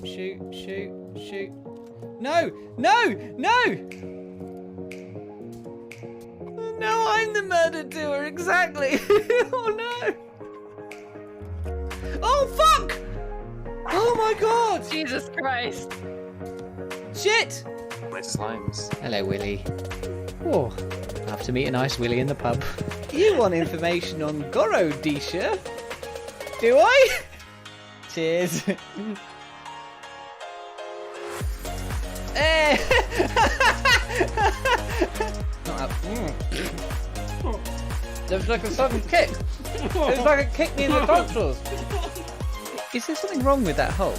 shoot. No! No, I'm the murder doer, exactly. Oh no! Oh fuck! Oh my god! Jesus Christ. Shit! My slimes. Hello, Willie. Oh, I have to meet a nice Willie in the pub. You want information on Gorodisha? Do I? Cheers. Eh. There was like a sudden kick. It was like it kicked me in the tonsils. Is there something wrong with that hole?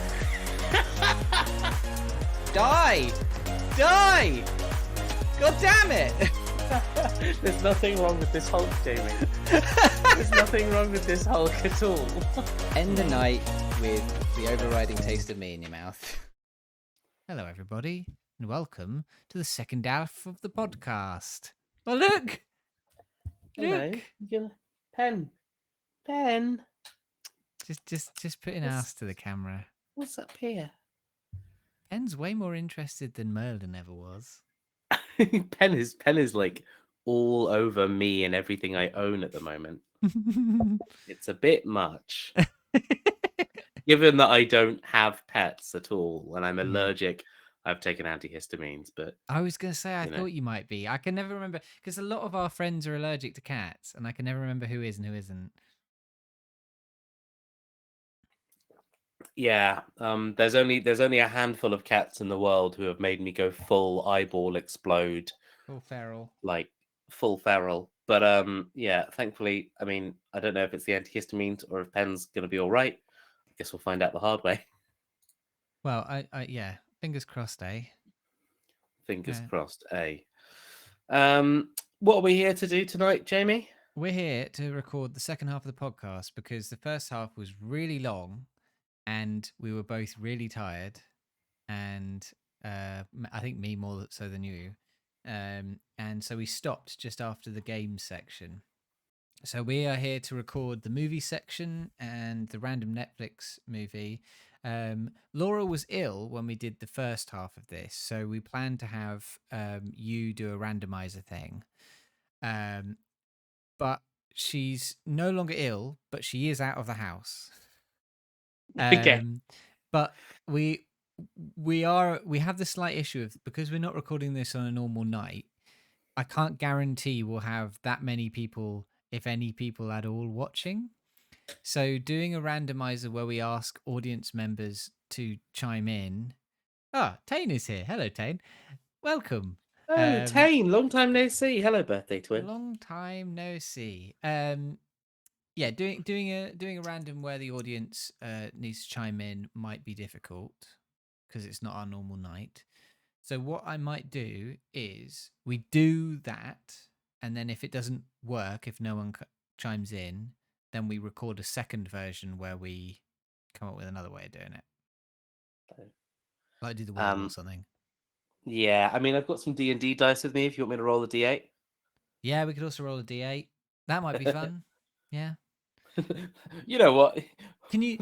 Die! Die! God damn it! There's nothing wrong with this Hulk, Jamie. There's nothing wrong with this Hulk at all. End the night with the overriding taste of me in your mouth. Hello, everybody, and welcome to the second half of the podcast. Oh, look! Hello. Pen. Just put an ass to the camera. What's up here? Pen's way more interested than Merlin ever was. Pen is like all over me and everything I own at the moment. It's a bit much. Given that I don't have pets at all and I'm allergic, I've taken antihistamines, but I was going to say, I thought you might be. I can never remember, because a lot of our friends are allergic to cats, and I can never remember who is and who isn't. yeah, there's only a handful of cats in the world who have made me go full eyeball explode, Full feral. like full feral. But yeah, thankfully, I mean, I don't know if it's the antihistamines or if Pen's gonna be all right. I guess we'll find out the hard way. Well, yeah, fingers crossed, eh? Fingers Yeah. crossed, eh? What are we here to do tonight, Jamie? We're here to record the second half of the podcast because the first half was really long and we were both really tired. And I think me more so than you. And so we stopped just after the games section. So we are here to record the movie section and the random Netflix movie. Laura was ill when we did the first half of this, so we planned to have you do a randomizer thing. But she's no longer ill, but she is out of the house. Okay. But we have the slight issue of, because we're not recording this on a normal night, I can't guarantee we'll have that many people, if any people at all, watching. So doing a randomizer where we ask audience members to chime in. Ah, Tane is here. Hello, Tane. Welcome. Oh, Tane, long time no see. Hello, birthday twin. Long time no see. Yeah, doing a random where the audience needs to chime in might be difficult because it's not our normal night. So what I might do is we do that, and then if it doesn't work, if no one chimes in, then we record a second version where we come up with another way of doing it. Like do the wheel or something. Yeah, I mean, I've got some D&D dice with me if you want me to roll a D8. Yeah, we could also roll a D8. That might be fun. Yeah. You know what? Can you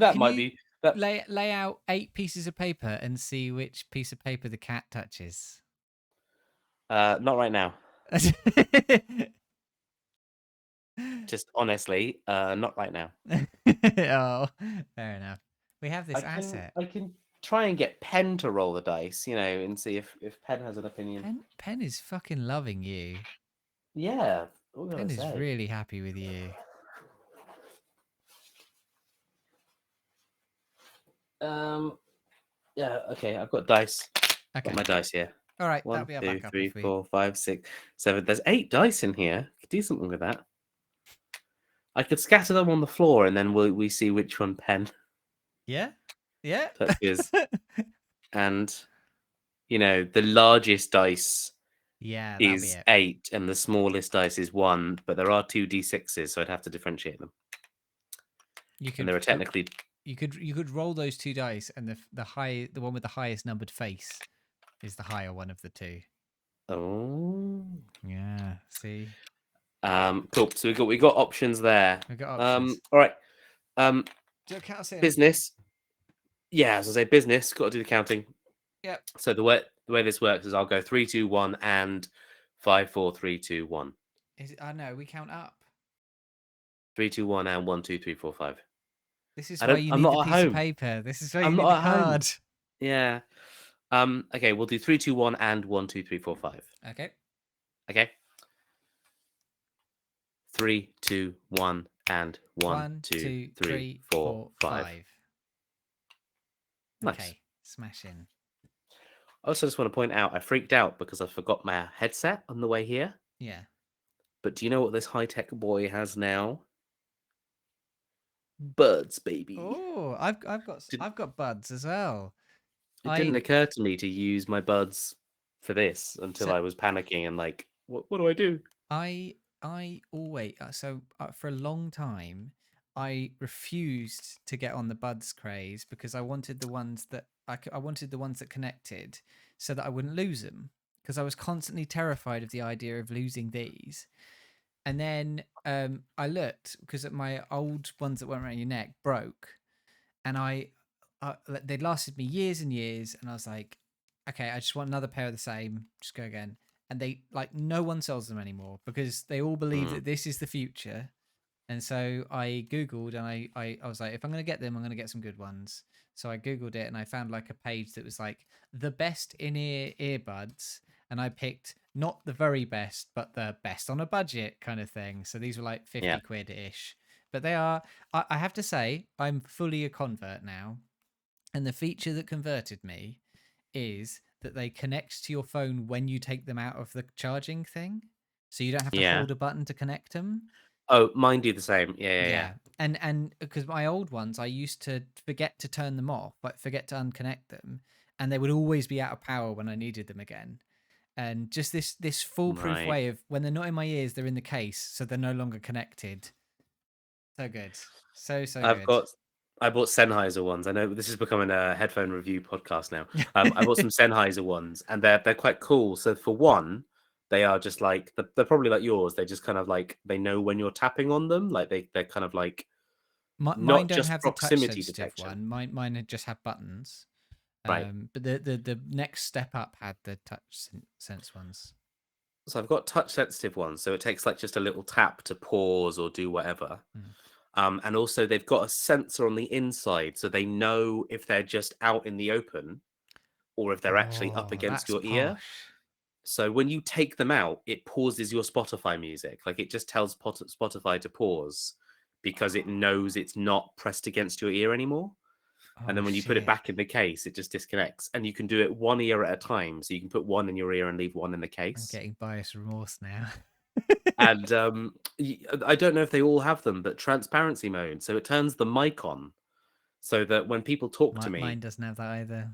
lay out 8 pieces of paper and see which piece of paper the cat touches? Not right now. Just honestly, not right now. Oh, fair enough. We have this asset. I can try and get Pen to roll the dice, and see if Pen has an opinion. Pen is fucking loving you. Yeah. Pen is really happy with you. Yeah, okay, I've got dice. Okay. Got my dice here. All right, 1, that'll be our 2, backup. 3, 4, 5, 6, 7. There's 8 dice in here. Could do something with that. I could scatter them on the floor and then we see which one Pen touches. And the largest dice is 8 and the smallest dice is 1, but there are 2 d6s, so I'd have to differentiate them. And there are technically you could roll those 2 dice, and the one with the highest numbered face is the higher one of the 2. Oh. Yeah, see. Cool. So we got options there. We got options. All right. Joe Cass in. Business. Yeah, as I say, business. Got to do the counting. Yep. So the way this works is I'll go 3, 2, 1, and 5, 4, 3, 2, 1. Is it? I know we count up. 3, 2, 1, and 1, 2, 3, 4, 5. This is I why don't. you I'm need the not at piece of home. paper. This is why you I'm need the not at home. card. Yeah. Okay, we'll do 3, 2, 1, and 1, 2, 3, 4, 5. Okay. Okay. 3, 2, 1, and 1, 1, 2, 2, 3, 3, 4, 4, 5. 5. Nice. Okay. Smash in. I also just want to point out I freaked out because I forgot my headset on the way here. Yeah. But do you know what this high-tech boy has now? Buds, baby. Oh, Did, I've got buds as well. it didn't I occur to me to use my buds for this until so I was panicking and like, what do I do? I always for a long time I refused to get on the buds craze because I wanted the ones that I wanted the ones that connected so that I wouldn't lose them because I was constantly terrified of the idea of losing these. And then I looked because my old ones that went around your neck broke, and they lasted me years and years, and I was like, okay, I just want another pair of the same, just go again. And they like no one sells them anymore because they all believe Mm, that this is the future. And so I googled, and I was like, if I'm going to get them, I'm going to get some good ones. So I googled it, and I found like a page that was like the best in-ear earbuds, and I picked not the very best but the best on a budget kind of thing. So these were like yeah, 50 quid ish, but they are, I have to say, I'm fully a convert now. And the feature that converted me is that they connect to your phone when you take them out of the charging thing. So you don't have to yeah. hold a button to connect them. Oh, mine do the same. Yeah, yeah, yeah. Yeah. And because my old ones, I used to forget to turn them off, like forget to unconnect them, and they would always be out of power when I needed them again. And just this foolproof Right. way of when they're not in my ears, they're in the case, so they're no longer connected. So good. So I've good. got. I bought Sennheiser ones. I know this is becoming a headphone review podcast now. I bought some Sennheiser ones, and they're quite cool. So for one, they are just like they're probably like yours. They just kind of like they know when you're tapping on them. Like they're kind of like Mine not don't just have the touch proximity sensitive detection. one. Mine just have buttons. Right. But the next step up had the sense ones. So I've got touch sensitive ones. So it takes like just a little tap to pause or do whatever. Mm. And also they've got a sensor on the inside, so they know if they're just out in the open or if they're actually up Oh, against that's your ear. posh. So when you take them out, it pauses your Spotify music. Like it just tells Spotify to pause because it knows it's not pressed against your ear anymore. And Oh then when you put it shit. back in the case, it just disconnects. And you can do it one ear at a time. So you can put one in your ear and leave one in the I'm case. getting bias remorse now. And I don't know if they all have them, but transparency mode. So it turns the mic on so that when people talk to Mine me, doesn't have that either.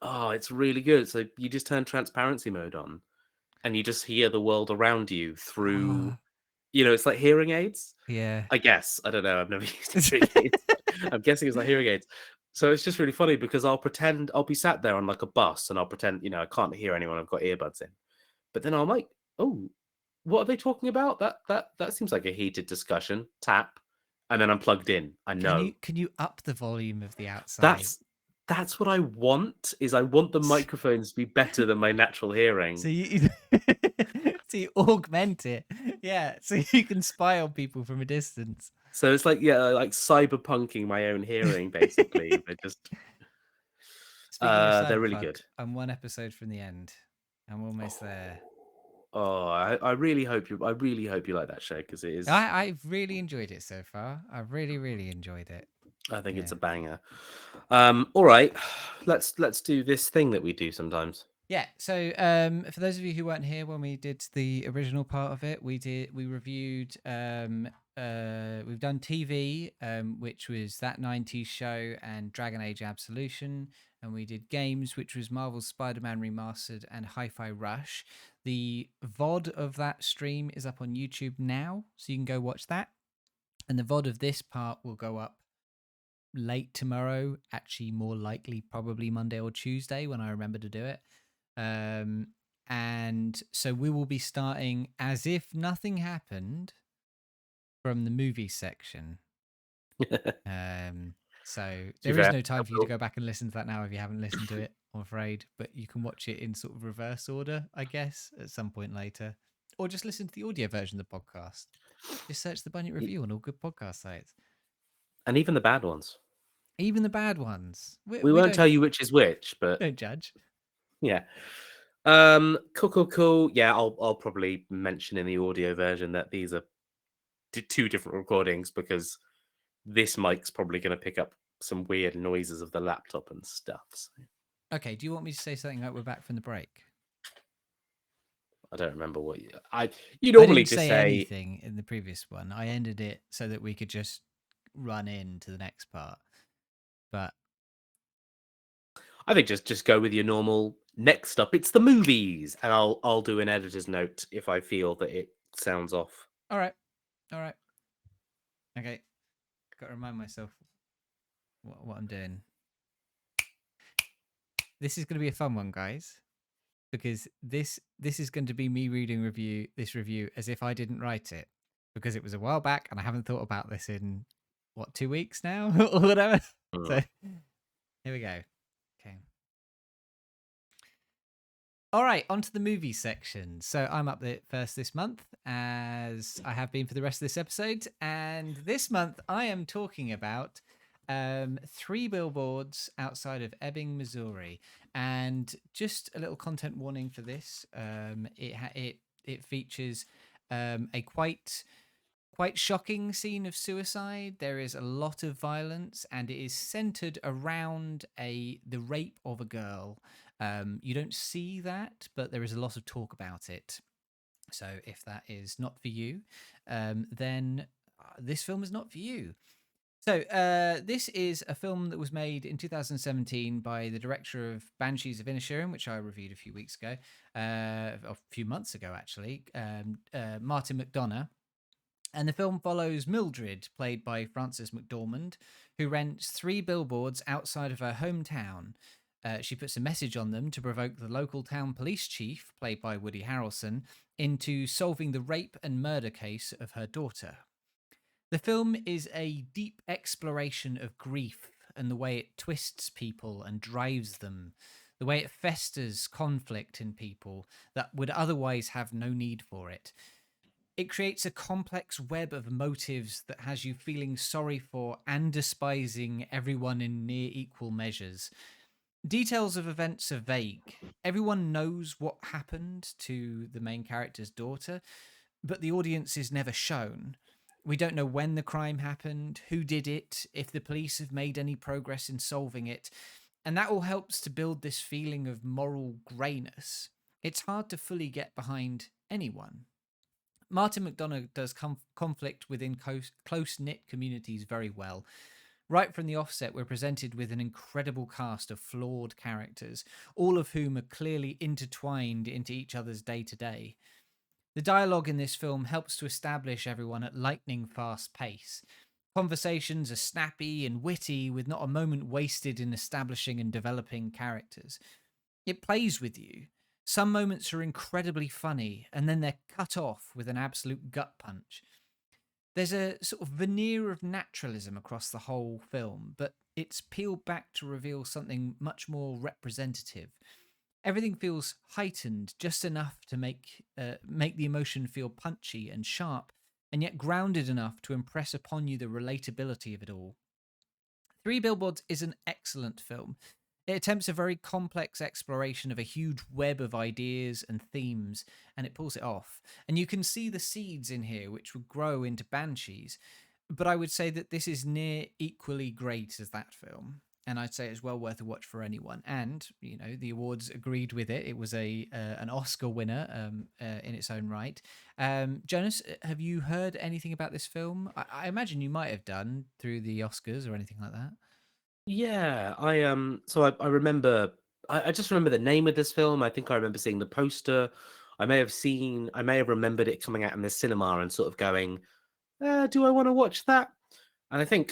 oh, it's really good. So you just turn transparency mode on and you just hear the world around you through, Oh, it's like hearing aids. yeah. I guess. I don't know. I've never used hearing aids, but I'm guessing it's like hearing aids. So it's just really funny because I'll pretend I'll be sat there on like a bus and I'll pretend, I can't hear anyone. I've got earbuds in. But then I'm like, oh, what are they talking about? That seems like a heated discussion. Tap. And then I'm plugged in. I know. Can you up the volume of the outside? That's that's what I want, is I want the microphones to be better than my natural So hearing. you so you augment it. Yeah, so you can spy on people from a distance. So it's like, yeah, like cyberpunking my own hearing, basically. But just Speaking of they're really cyberpunk, good. I'm one episode from the end. I'm almost there. Oh, I really hope you like that show because it is. I've really enjoyed it so far. I've really enjoyed it. I think it's Yeah. a banger. All right, let's do this thing that we do sometimes. Yeah, so for those of you who weren't here when we did the original part of it, we reviewed we've done TV, which was that 90s show and Dragon Age Absolution, and we did games, which was Marvel's Spider-Man Remastered and Hi-Fi Rush. The VOD of that stream is up on YouTube now, so you can go watch that. And the VOD of this part will go up late tomorrow, actually more likely probably Monday or Tuesday when I remember to do it. Um, and so we will be starting as if nothing happened from the movie section. Um, So be there is fair, no time I for you to will. go back and listen to that now if you haven't listened to it, I'm afraid. But you can watch it in sort of reverse order, I guess, at some point later. Or just listen to the audio version of the podcast. Just search the Bunyip Review on all good podcast sites. And even the bad ones. Even the bad ones. We We won't tell you which is which, but don't judge. yeah. Cool. Yeah, I'll probably mention in the audio version that these are two different recordings because this mic's probably going to pick up some weird noises of the laptop and stuff. So Okay, do you want me to say something like we're back from the break? I don't remember what you I normally didn't just say say. anything in the previous one. I ended it so that we could just run into the next part. But I think just go with your normal. Next up, it's the movies, and I'll do an editor's note if I feel that it sounds off. all right. Okay. Got to remind myself what I'm doing. This is going to be a fun one, guys, because this is going to be me reading this review as if I didn't write it, because it was a while back and I haven't thought about this in 2 weeks now or whatever. So here we go. Okay. All right, on to the movie section. So I'm up there first this month, as I have been for the rest of this episode. And this month I am talking about 3 Billboards Outside of Ebbing, Missouri. And just a little content warning for this. It features a quite shocking scene of suicide. There is a lot of violence, and it is centered around the rape of a girl. You don't see that, but there is a lot of talk about it. So if that is not for you, then this film is not for you. So this is a film that was made in 2017 by the director of Banshees of Inisherin, which I reviewed a few weeks ago, a few months ago actually, Martin McDonagh. And the film follows Mildred, played by Frances McDormand, who rents 3 billboards outside of her hometown. She puts a message on them to provoke the local town police chief, played by Woody Harrelson, into solving the rape and murder case of her daughter. The film is a deep exploration of grief and the way it twists people and drives them, the way it festers conflict in people that would otherwise have no need for it. It creates a complex web of motives that has you feeling sorry for and despising everyone in near equal measures. Details of events are vague. Everyone knows what happened to the main character's daughter, but the audience is never shown. We don't know when the crime happened, who did it, if the police have made any progress in solving it, and that all helps to build this feeling of moral greyness. It's hard to fully get behind anyone. Martin McDonagh does conflict within close-knit communities very well. Right from the offset, we're presented with an incredible cast of flawed characters, all of whom are clearly intertwined into each other's day-to-day. The dialogue in this film helps to establish everyone at lightning fast pace. Conversations are snappy and witty, with not a moment wasted in establishing and developing characters. It plays with you. Some moments are incredibly funny, and then they're cut off with an absolute gut punch. There's a sort of veneer of naturalism across the whole film, but it's peeled back to reveal something much more representative. Everything feels heightened just enough to make the emotion feel punchy and sharp, and yet grounded enough to impress upon you the relatability of it all. 3 Billboards is an excellent film. It attempts a very complex exploration of a huge web of ideas and themes, and it pulls it off. And you can see the seeds in here which would grow into Banshees. But I would say that this is near equally great as that film. And I'd say it's well worth a watch for anyone. And, you know, the awards agreed with it. It was an Oscar winner in its own right. Jonas, have you heard anything about this film? I imagine you might have done through the Oscars or anything like that. Yeah, I remember. I just remember the name of this film. I think I remember seeing the poster. I may have remembered it coming out in the cinema and sort of going, "Do I want to watch that?" And I think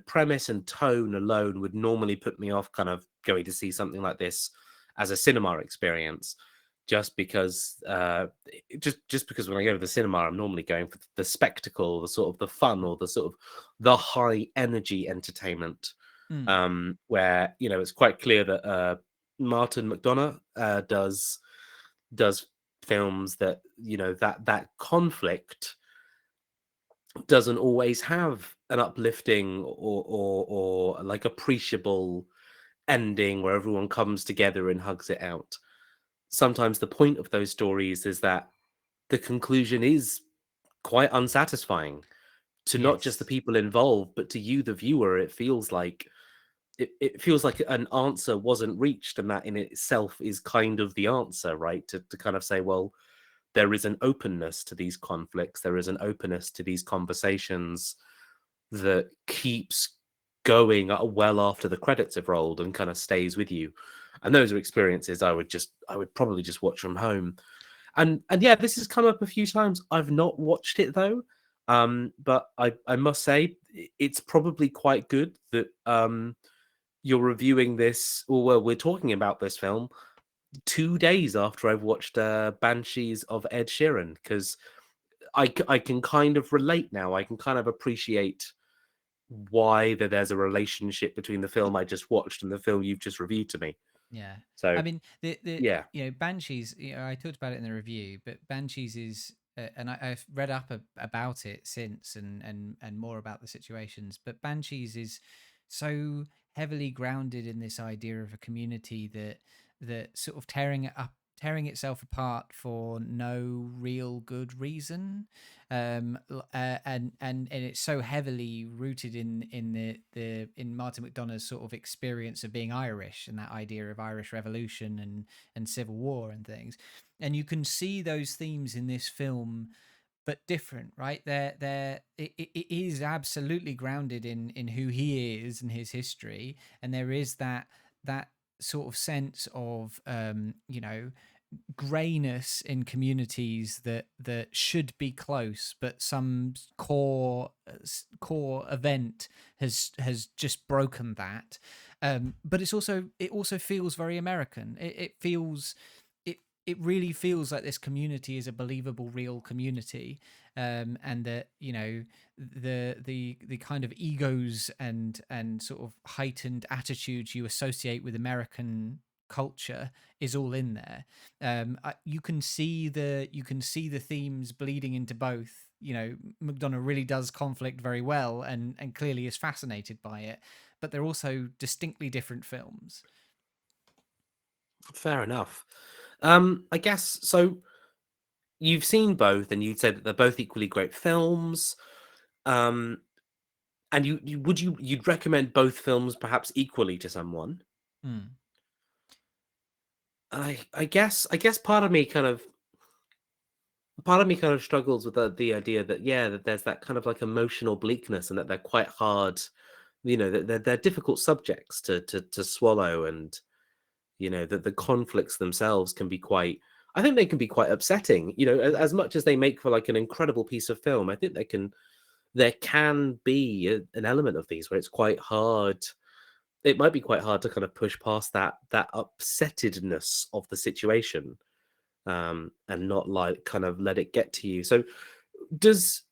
premise and tone alone would normally put me off kind of going to see something like this as a cinema experience, just because just because when I go to the cinema, I'm normally going for the spectacle, the sort of the fun, or the sort of the high energy entertainment. Mm. Where it's quite clear that Martin McDonagh does films that that conflict doesn't always have an uplifting or like appreciable ending where everyone comes together and hugs it out. Sometimes the point of those stories is that the conclusion is quite unsatisfying to not just the Yes. people involved, but to you, the viewer. It feels like an answer wasn't reached, and that in itself is kind of the answer, right? To kind of say, well, there is an openness to these conflicts, there is an openness to these conversations that keeps going well after the credits have rolled and kind of stays with you. And those are experiences I would probably just watch from home. And yeah, this has come up a few times. I've not watched it though. But I must say it's probably quite good that you're reviewing this, or well, we're talking about this film 2 days after I've watched Banshees of Ed Sheeran, because I can kind of relate now. I can kind of appreciate why there's a relationship between the film I just watched and the film you've just reviewed to me. Yeah. I So mean, the yeah. Banshees. I talked about it in the review, but Banshees is, and I've read up about it since, and more about the situations. But Banshees is so heavily grounded in this idea of a community that sort of tearing itself apart for no real good reason, and it's so heavily rooted in the in Martin McDonagh's sort of experience of being Irish, and that idea of Irish Revolution and Civil War and things. And you can see those themes in this film, but different, right? It is absolutely grounded in who he is and his history, and there is that sort of sense of grayness in communities that should be close, but some core event has just broken that. But it also feels very American. It really feels like this community is a believable, real community, and that the kind of egos and sort of heightened attitudes you associate with American culture is all in there. You can see the themes bleeding into both. McDonagh really does conflict very well, and clearly is fascinated by it, but they're also distinctly different films. Fair enough. I guess so. You've seen both, and you'd say that they're both equally great films. Um, and you'd recommend both films perhaps equally to someone? Hmm. I guess part of me kind of struggles with the idea that, yeah, that there's that kind of like emotional bleakness, and that they're quite hard. That they're difficult subjects to swallow, and that the conflicts themselves can be quite. I think they can be quite upsetting. As much as they make for like an incredible piece of film, I think there can be an element of these where it's quite hard. It might be quite hard to kind of push past that upsettedness of the situation, and not like kind of let it get to you. So, does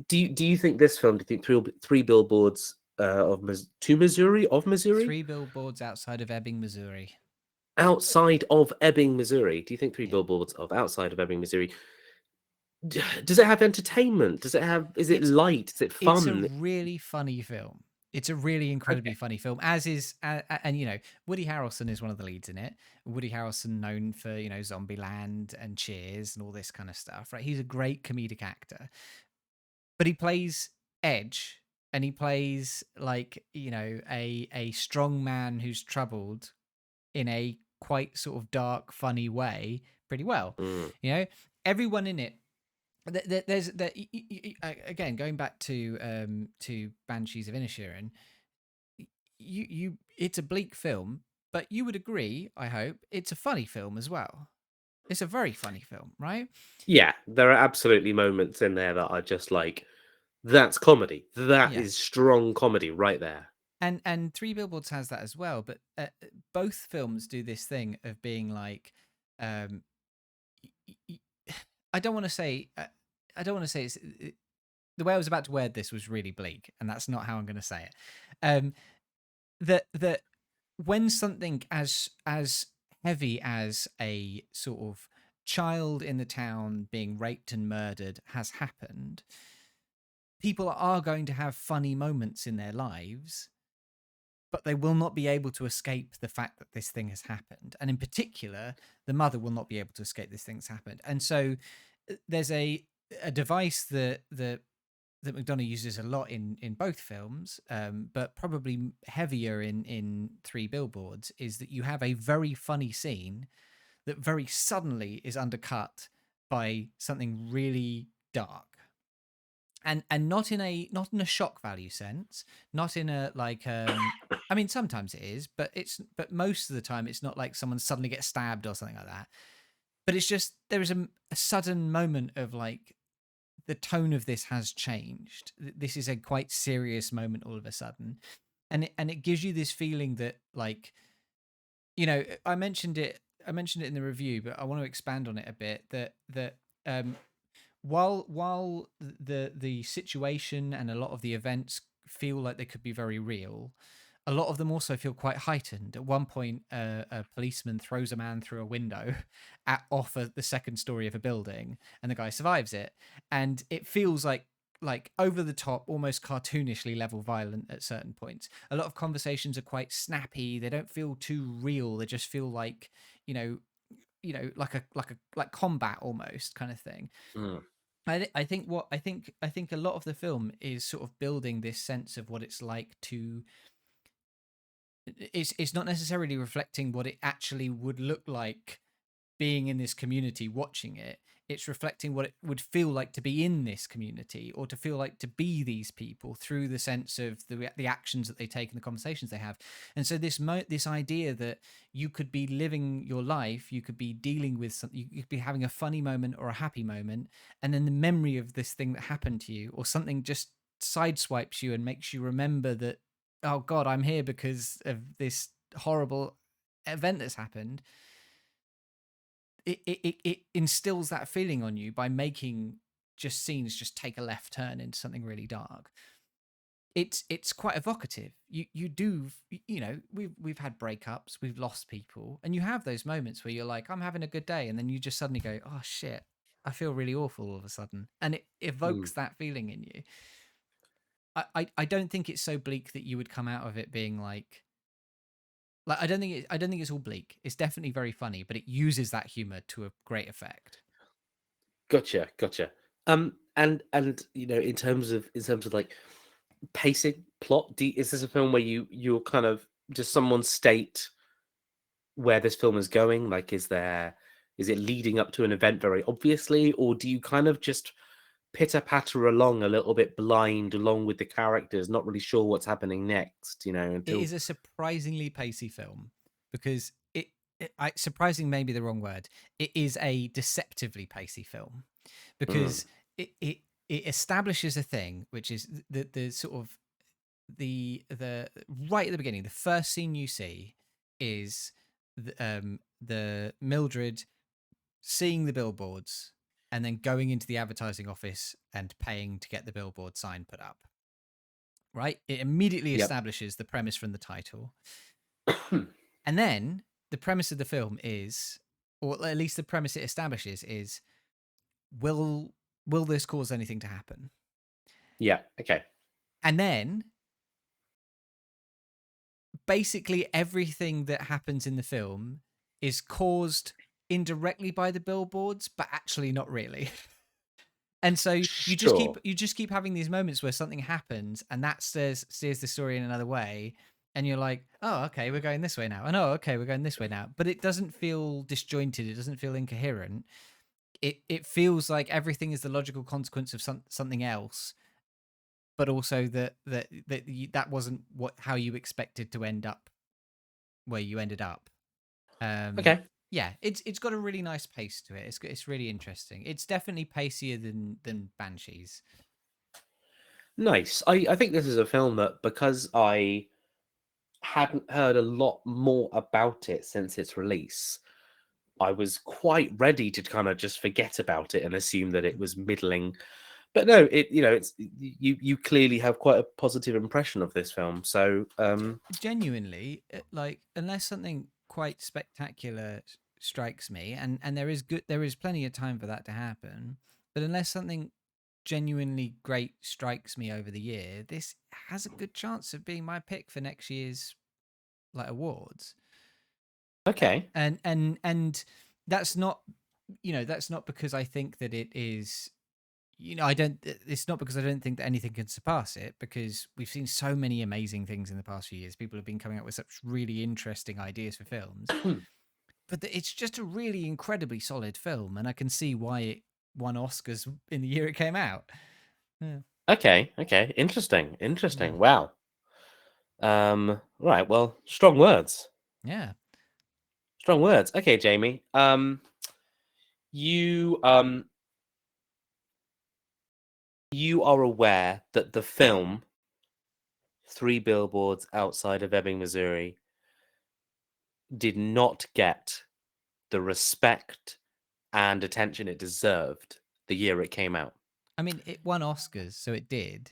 do you think this film? Do you think three billboards to Missouri of Missouri, Three Billboards Outside of Ebbing, Missouri. outside of Ebbing, Missouri? Do you think three Yeah. billboards of outside of Ebbing, Missouri? Does it have entertainment? Does it have? Is it It's light? Is it it's a fun? really funny film. It's a really incredibly Okay. funny film, as is, and Woody Harrelson is one of the leads in it. Woody Harrelson, known for Zombieland and Cheers and all this kind of stuff, right? He's a great comedic actor, but he plays Edge, and he plays like a strong man who's troubled in a quite sort of dark, funny way, pretty well. Mm. You know, everyone in it, there's that again, going back to Banshees of Inisherin. You It's a bleak film, but you would agree, I hope, it's a funny film as well. It's a very funny film, right? Yeah, there are absolutely moments in there that are just like, that's comedy. That Yeah. is strong comedy right there. And Three Billboards has that as well, but both films do this thing of being like, um I don't want to say it's the way I was about to word this was really bleak, and that's not how I'm going to say it. That when something as heavy as a sort of child in the town being raped and murdered has happened, people are going to have funny moments in their lives, but they will not be able to escape the fact that this thing has happened. And in particular, the mother will not be able to escape this thing's happened. And so there's a device that McDonough uses a lot in both films, but probably heavier in Three Billboards, is that you have a very funny scene that very suddenly is undercut by something really dark. And not in a shock value sense, not in a like I mean sometimes it is, but most of the time it's not like someone suddenly gets stabbed or something like that. But it's just there is a sudden moment of like the tone of this has changed. This is a quite serious moment all of a sudden, and it gives you this feeling that like, you know, I mentioned it in the review, but I want to expand on it a bit. That while the situation and a lot of the events feel like they could be very real, a lot of them also feel quite heightened. At one point, a policeman throws a man through a window off the second story of a building, and the guy survives it. And it feels like over the top, almost cartoonishly level violent at certain points. A lot of conversations are quite snappy. They don't feel too real. They just feel like, you know, like combat almost kind of thing. Mm. I think a lot of the film is sort of building this sense of what it's like to. It's not necessarily reflecting what it actually would look like being in this community watching it. It's reflecting what it would feel like to be in this community, or to feel like to be these people through the sense of the actions that they take and the conversations they have. And so this idea that you could be living your life, you could be dealing with something, you could be having a funny moment or a happy moment, and then the memory of this thing that happened to you or something just sideswipes you and makes you remember that, oh God, I'm here because of this horrible event that's happened. It instills that feeling on you by making just scenes just take a left turn into something really dark. It's quite evocative. You do, you know, we've had breakups, we've lost people, and you have those moments where you're like, I'm having a good day, and then you just suddenly go, oh shit, I feel really awful all of a sudden, and it Mm. evokes that feeling in you. I don't think it's so bleak that you would come out of it being like I don't think it's all bleak. It's definitely very funny, but it uses that humor to a great effect. Gotcha. And you know, in terms of like pacing, plot, is this a film where you're kind of just someone state where this film is going? Like, is it leading up to an event very obviously, or do you kind of just pitter patter along a little bit blind along with the characters, not really sure what's happening next, you know, It until is a surprisingly pacey film because surprising may be the wrong word. It is a deceptively pacey film Mm. because it establishes a thing, which is the sort of the right at the beginning. The first scene you see is the Mildred seeing the billboards and then going into the advertising office and paying to get the billboard sign put up. Right? It immediately Yep. establishes the premise from the title. And then the premise of the film is, or at least the premise it establishes is, will this cause anything to happen? Yeah, okay. And then basically everything that happens in the film is caused indirectly by the billboards, but actually not really. And so Sure. you just keep having these moments where something happens and that steers the story in another way, and you're like, oh okay, we're going this way now, and oh okay, we're going this way now, but it doesn't feel disjointed, it doesn't feel incoherent. It feels like everything is the logical consequence of something else, but also that wasn't how you expected to end up where you ended up. um Okay. yeah, it's got a really nice pace to it. It's really interesting. It's definitely pacier than Banshees. Nice. I think this is a film that, because I hadn't heard a lot more about it since its release, I was quite ready to kind of just forget about it and assume that it was middling. But no, it's you clearly have quite a positive impression of this film. So Genuinely, like, unless something quite spectacular strikes me, and there is plenty of time for that to happen, but unless something genuinely great strikes me over the year, this has a good chance of being my pick for next year's like awards. okay, And that's not, that's not because I think that it is, I don't, it's not because I don't think that anything can surpass it, because we've seen so many amazing things in the past few years. People have been coming up with such really interesting ideas for films, but it's just a really incredibly solid film, and I can see why it won Oscars in the year it came out. Yeah. okay, interesting. Mm. Wow. Right. Well, strong words. Yeah. Strong words. Okay, Jamie. You you are aware that the film Three Billboards Outside of Ebbing, Missouri did not get the respect and attention it deserved the year it came out. I mean, it won Oscars, so it did.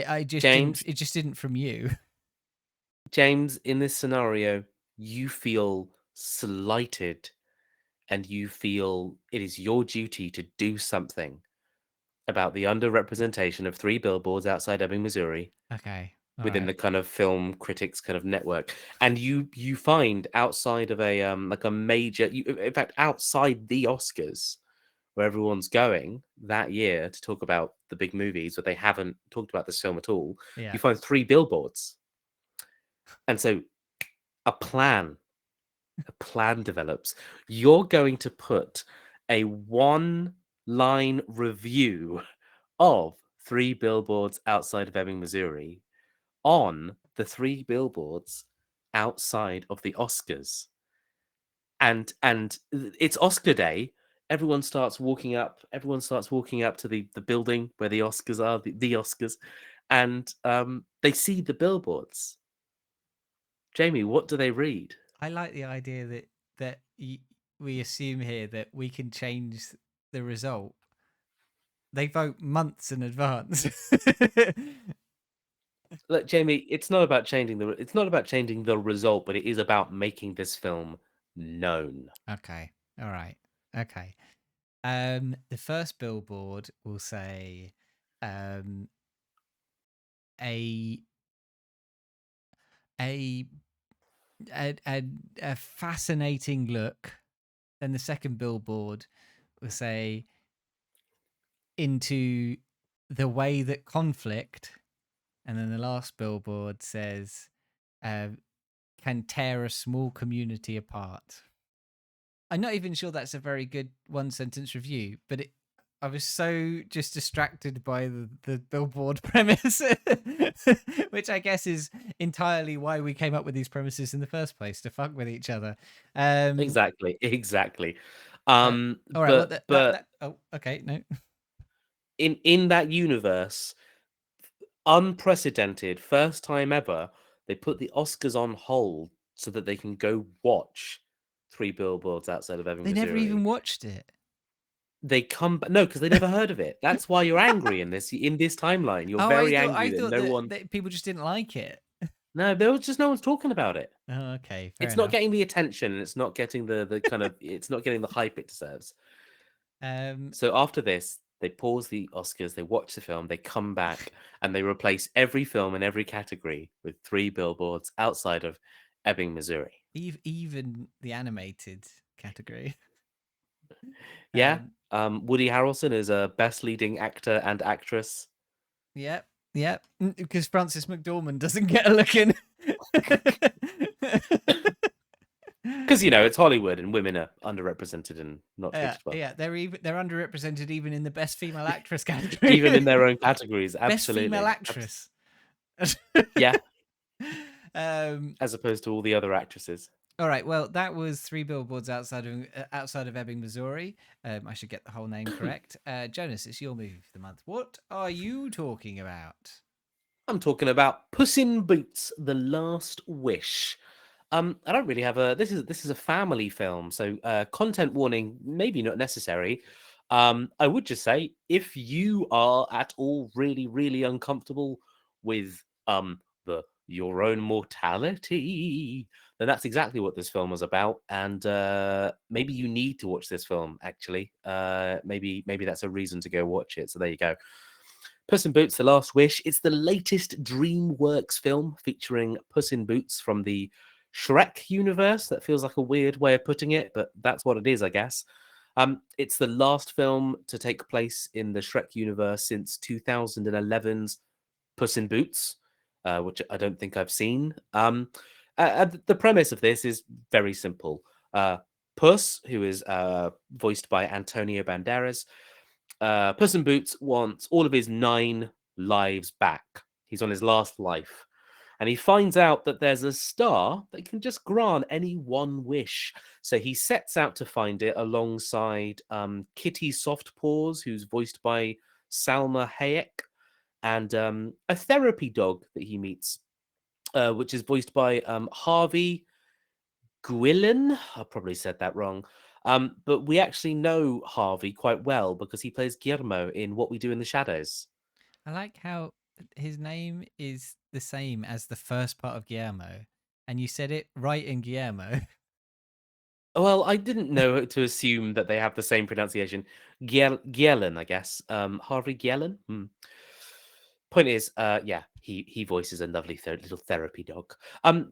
I just didn't. James, It just didn't from you. James, in this scenario, you feel slighted and you feel it is your duty to do something about the underrepresentation of Three Billboards Outside Ebbing, Missouri Okay. All within right. the kind of film critics kind of network. And you find outside of a like a major, in fact, outside the Oscars, where everyone's going that year to talk about the big movies, but they haven't talked about this film at all, Yeah. you find Three Billboards. And so a plan, a plan develops. You're going to put a one-line review of Three Billboards Outside of Ebbing, Missouri on the Three Billboards outside of the Oscars. And it's Oscar day. Everyone starts walking up. Everyone starts walking up to the building where the Oscars are, the Oscars, and they see the billboards. Jamie, what do they read? I like the idea that we assume here that we can change the result. They vote months in advance. Look, Jamie, it's not about changing the result, but it is about making this film known. Okay. All right. Okay. The first billboard will say, um, a a a fascinating look. Then the second billboard will say, into the way that conflict, and then the last billboard says, uh, can tear a small community apart. I'm not even sure that's a very good one sentence review, but I was so just distracted by the billboard premise, which I guess is entirely why we came up with these premises in the first place, to fuck with each other. Um, Exactly, exactly. uh, all right, well, But oh, okay, no. in that universe, unprecedented, first time ever, they put the Oscars on hold so that they can go watch Three Billboards Outside of Ebbing, They never even Missouri. watched it. They come back, no, because they never heard of it. That's why you're angry in this timeline. You're Oh, very I angry that thought no one. that people just didn't like it. No, there was just no one's talking about it. Oh, okay, fair It's not enough. getting the attention, and it's not getting the kind of it's not getting the hype it deserves. Um, So after this, they pause the Oscars, they watch the film, they come back, and they replace every film in every category with Three Billboards Outside of Ebbing, Missouri. even the animated category. Yeah, Um, Woody Harrelson is a best leading actor and actress. yep, yep. Because Francis McDormand doesn't get a look in. Because it's Hollywood and women are underrepresented and not Yeah, treated well, yeah. They're underrepresented even in the best female actress even in category. their own categories. Best female Absolutely, actress. yeah, um. as opposed to all the other actresses. All right. Well, that was Three Billboards outside of Ebbing, Missouri. I should get the whole name correct. Jonas, it's your movie for the month. What are you talking about? I'm talking about Puss in Boots: The Last Wish. I don't really have a. This is a family film, so content warning maybe not necessary. I would just say if you are at all really really uncomfortable with the your own mortality, then that's exactly what this film was about, and maybe you need to watch this film. Actually, maybe that's a reason to go watch it. So there you go. Puss in Boots: The Last Wish. It's the latest DreamWorks film featuring Puss in Boots from the Shrek universe. That feels like a weird way of putting it, but that's what it is, I guess. It's the last film to take place in the Shrek universe since 2011's Puss in Boots, which I don't think I've seen. The premise of this is very simple. Puss, who is voiced by Antonio Banderas, Puss in Boots wants all of his 9 lives back. He's on his last life. And he finds out that there's a star that can just grant any one wish. So he sets out to find it alongside Kitty Softpaws, who's voiced by Salma Hayek, and a therapy dog that he meets, which is voiced by Harvey Gwilyn. I probably said that wrong. But we actually know Harvey quite well because he plays Guillermo in What We Do in the Shadows. I like how his name is the same as the first part of Guillermo, and you said it right in Guillermo. Well, I didn't know to assume that they have the same pronunciation. Gielen, I guess. Harvey Gielen? Point is, yeah, he voices a lovely little therapy dog.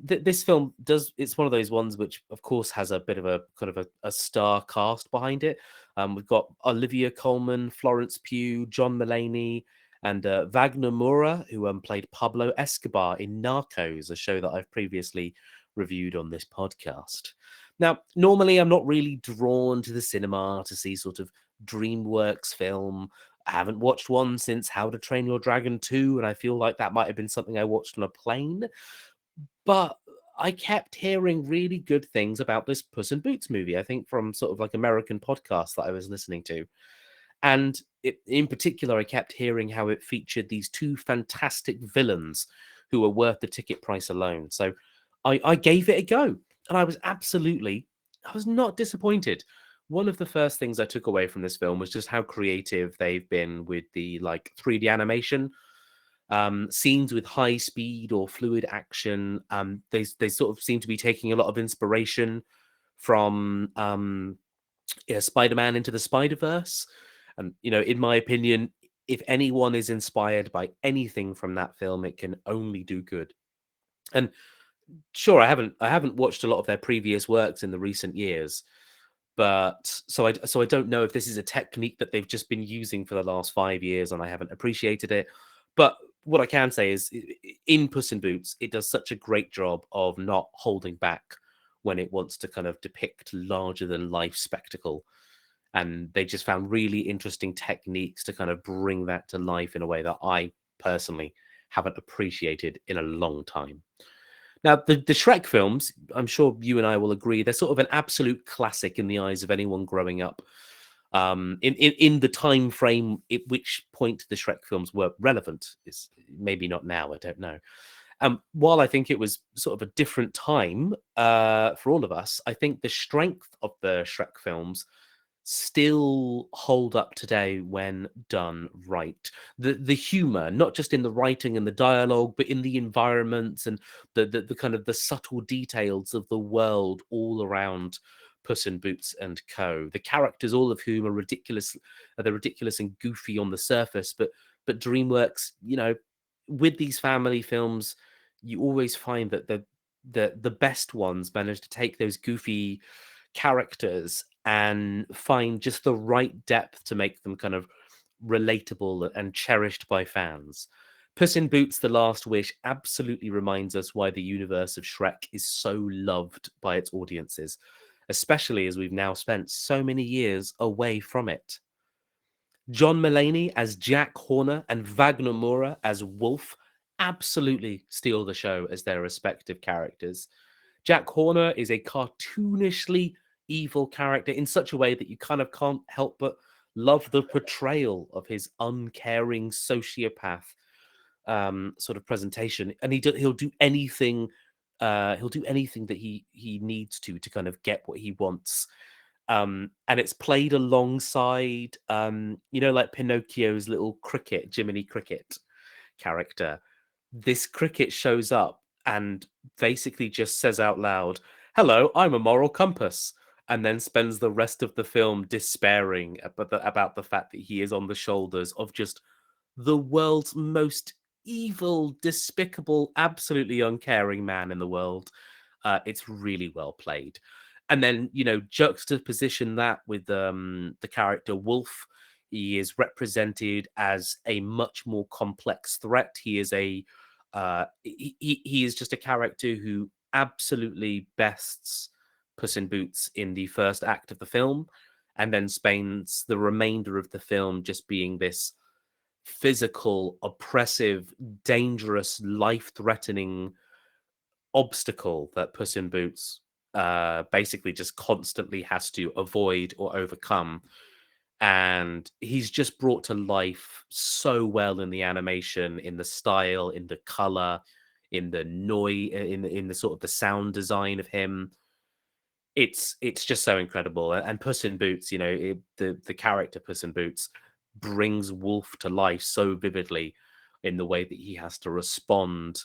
This film does. It's one of those ones which, of course, has a bit of a kind of a star cast behind it. We've got Olivia Colman, Florence Pugh, John Mulaney, and Wagner Moura, who played Pablo Escobar in Narcos, a show that I've previously reviewed on this podcast. Now, normally I'm not really drawn to the cinema to see sort of DreamWorks film. I haven't watched one since How to Train Your Dragon 2, and I feel like that might have been something I watched on a plane. But I kept hearing really good things about this Puss in Boots movie, I think from sort of like American podcasts that I was listening to. And in particular, I kept hearing how it featured these 2 fantastic villains who were worth the ticket price alone. So I gave it a go, and I was not disappointed. One of the first things I took away from this film was just how creative they've been with the like 3D animation. Scenes with high speed or fluid action. They sort of seem to be taking a lot of inspiration from Spider-Man Into the Spider-Verse. And in my opinion, if anyone is inspired by anything from that film, it can only do good. And sure, I haven't watched a lot of their previous works in the recent years, but so I don't know if this is a technique that they've just been using for the last 5 years and I haven't appreciated it. But what I can say is, in Puss in Boots, it does such a great job of not holding back when it wants to kind of depict larger than life spectacle. And they just found really interesting techniques to kind of bring that to life in a way that I personally haven't appreciated in a long time. Now, the Shrek films, I'm sure you and I will agree, they're sort of an absolute classic in the eyes of anyone growing up. In the time frame at which point the Shrek films were relevant is maybe not now. I don't know. While I think it was sort of a different time for all of us, I think the strength of the Shrek films still hold up today when done right. The humor, not just in the writing and the dialogue, but in the environments and the kind of the subtle details of the world all around Puss in Boots and Co. The characters, all of whom they're ridiculous and goofy on the surface, but DreamWorks, with these family films, you always find that the best ones manage to take those goofy characters and find just the right depth to make them kind of relatable and cherished by fans. Puss in Boots: The Last Wish absolutely reminds us why the universe of Shrek is so loved by its audiences, especially as we've now spent so many years away from it. John Mulaney as Jack Horner and Wagner Moura as Wolf absolutely steal the show as their respective characters. Jack Horner is a cartoonishly evil character in such a way that you kind of can't help but love the portrayal of his uncaring sociopath sort of presentation. And he'll do anything He'll do anything that he needs to kind of get what he wants. And it's played alongside, like Pinocchio's little cricket, Jiminy Cricket character. This cricket shows up and basically just says out loud, "Hello, I'm a moral compass," and then spends the rest of the film despairing about the fact that he is on the shoulders of just the world's most evil, despicable, absolutely uncaring man in the world. It's really well played. And then, juxtaposition that with the character Wolf. He is represented as a much more complex threat. He is he is just a character who absolutely bests Puss in Boots in the first act of the film, and then spends the remainder of the film just being this physical, oppressive, dangerous, life-threatening obstacle that Puss in Boots basically just constantly has to avoid or overcome. And he's just brought to life so well in the animation, in the style, in the color, in the noise, in the sort of the sound design of him. It's just so incredible. And Puss in Boots, the character Puss in Boots brings Wolf to life so vividly in the way that he has to respond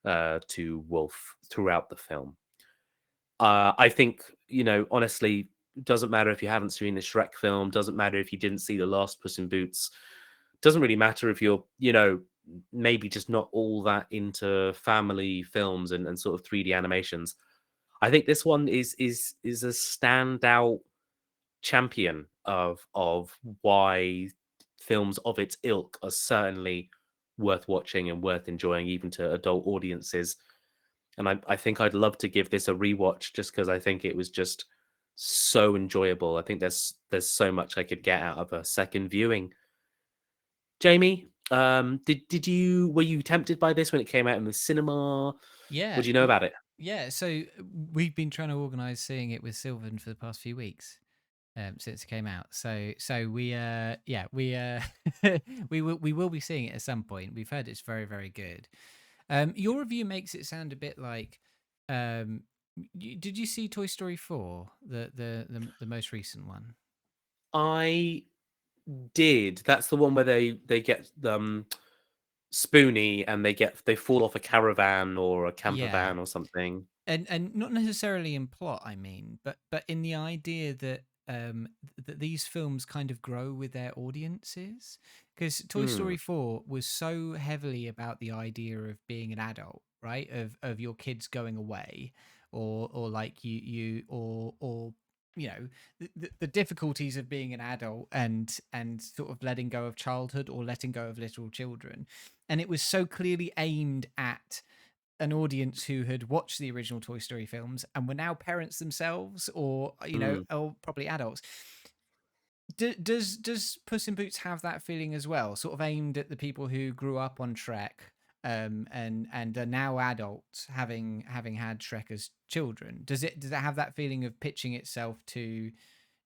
to Wolf throughout the film. I think, honestly, doesn't matter if you haven't seen the Shrek film, doesn't matter if you didn't see the last Puss in Boots, doesn't really matter if you're, maybe just not all that into family films and sort of 3D animations. I think this one is a standout champion of why films of its ilk are certainly worth watching and worth enjoying, even to adult audiences. And I think I'd love to give this a rewatch just because I think it was just so enjoyable. I think there's so much I could get out of a second viewing. Jamie, did you were you tempted by this when it came out in the cinema? Yeah, What do you know about it? yeah. So we've been trying to organise seeing it with Sylvan for the past few weeks. Since it came out. So we will be seeing it at some point. We've heard it's very, very good. Your review makes it sound a bit like did you see Toy Story 4, the most recent one? I did. That's the one where they get spoony and they fall off a caravan or a camper Yeah. van or something. And not necessarily in plot, I mean, but in the idea that that these films kind of grow with their audiences, because Toy Mm, Story 4 was so heavily about the idea of being an adult, right? Of your kids going away, or like or the difficulties of being an adult and sort of letting go of childhood or letting go of little children. And it was so clearly aimed at an audience who had watched the original Toy Story films and were now parents themselves, or mm. or probably adults. Does Puss in Boots have that feeling as well, sort of aimed at the people who grew up on Shrek, and are now adults, having had Shrek as children? Does it have that feeling of pitching itself to,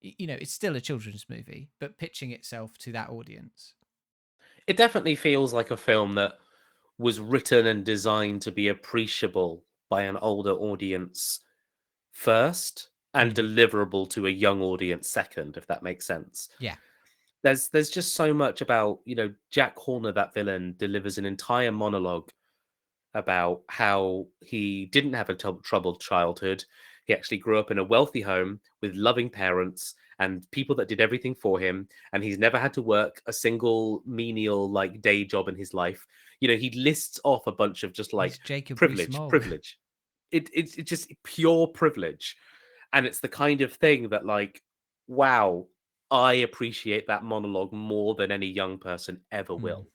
it's still a children's movie, but pitching itself to that audience? It definitely feels like a film that was written and designed to be appreciable by an older audience first and Hmm. deliverable to a young audience second, if that makes sense. Yeah. There's just so much about, Jack Horner, that villain, delivers an entire monologue about how he didn't have a troubled childhood. He actually grew up in a wealthy home with loving parents and people that did everything for him. And he's never had to work a single menial like day job in his life. He lists off a bunch of just He's like Jacob privilege, Rees-Mogg. privilege. It's just pure privilege. And it's the kind of thing that, like, wow, I appreciate that monologue more than any young person ever Mm. will.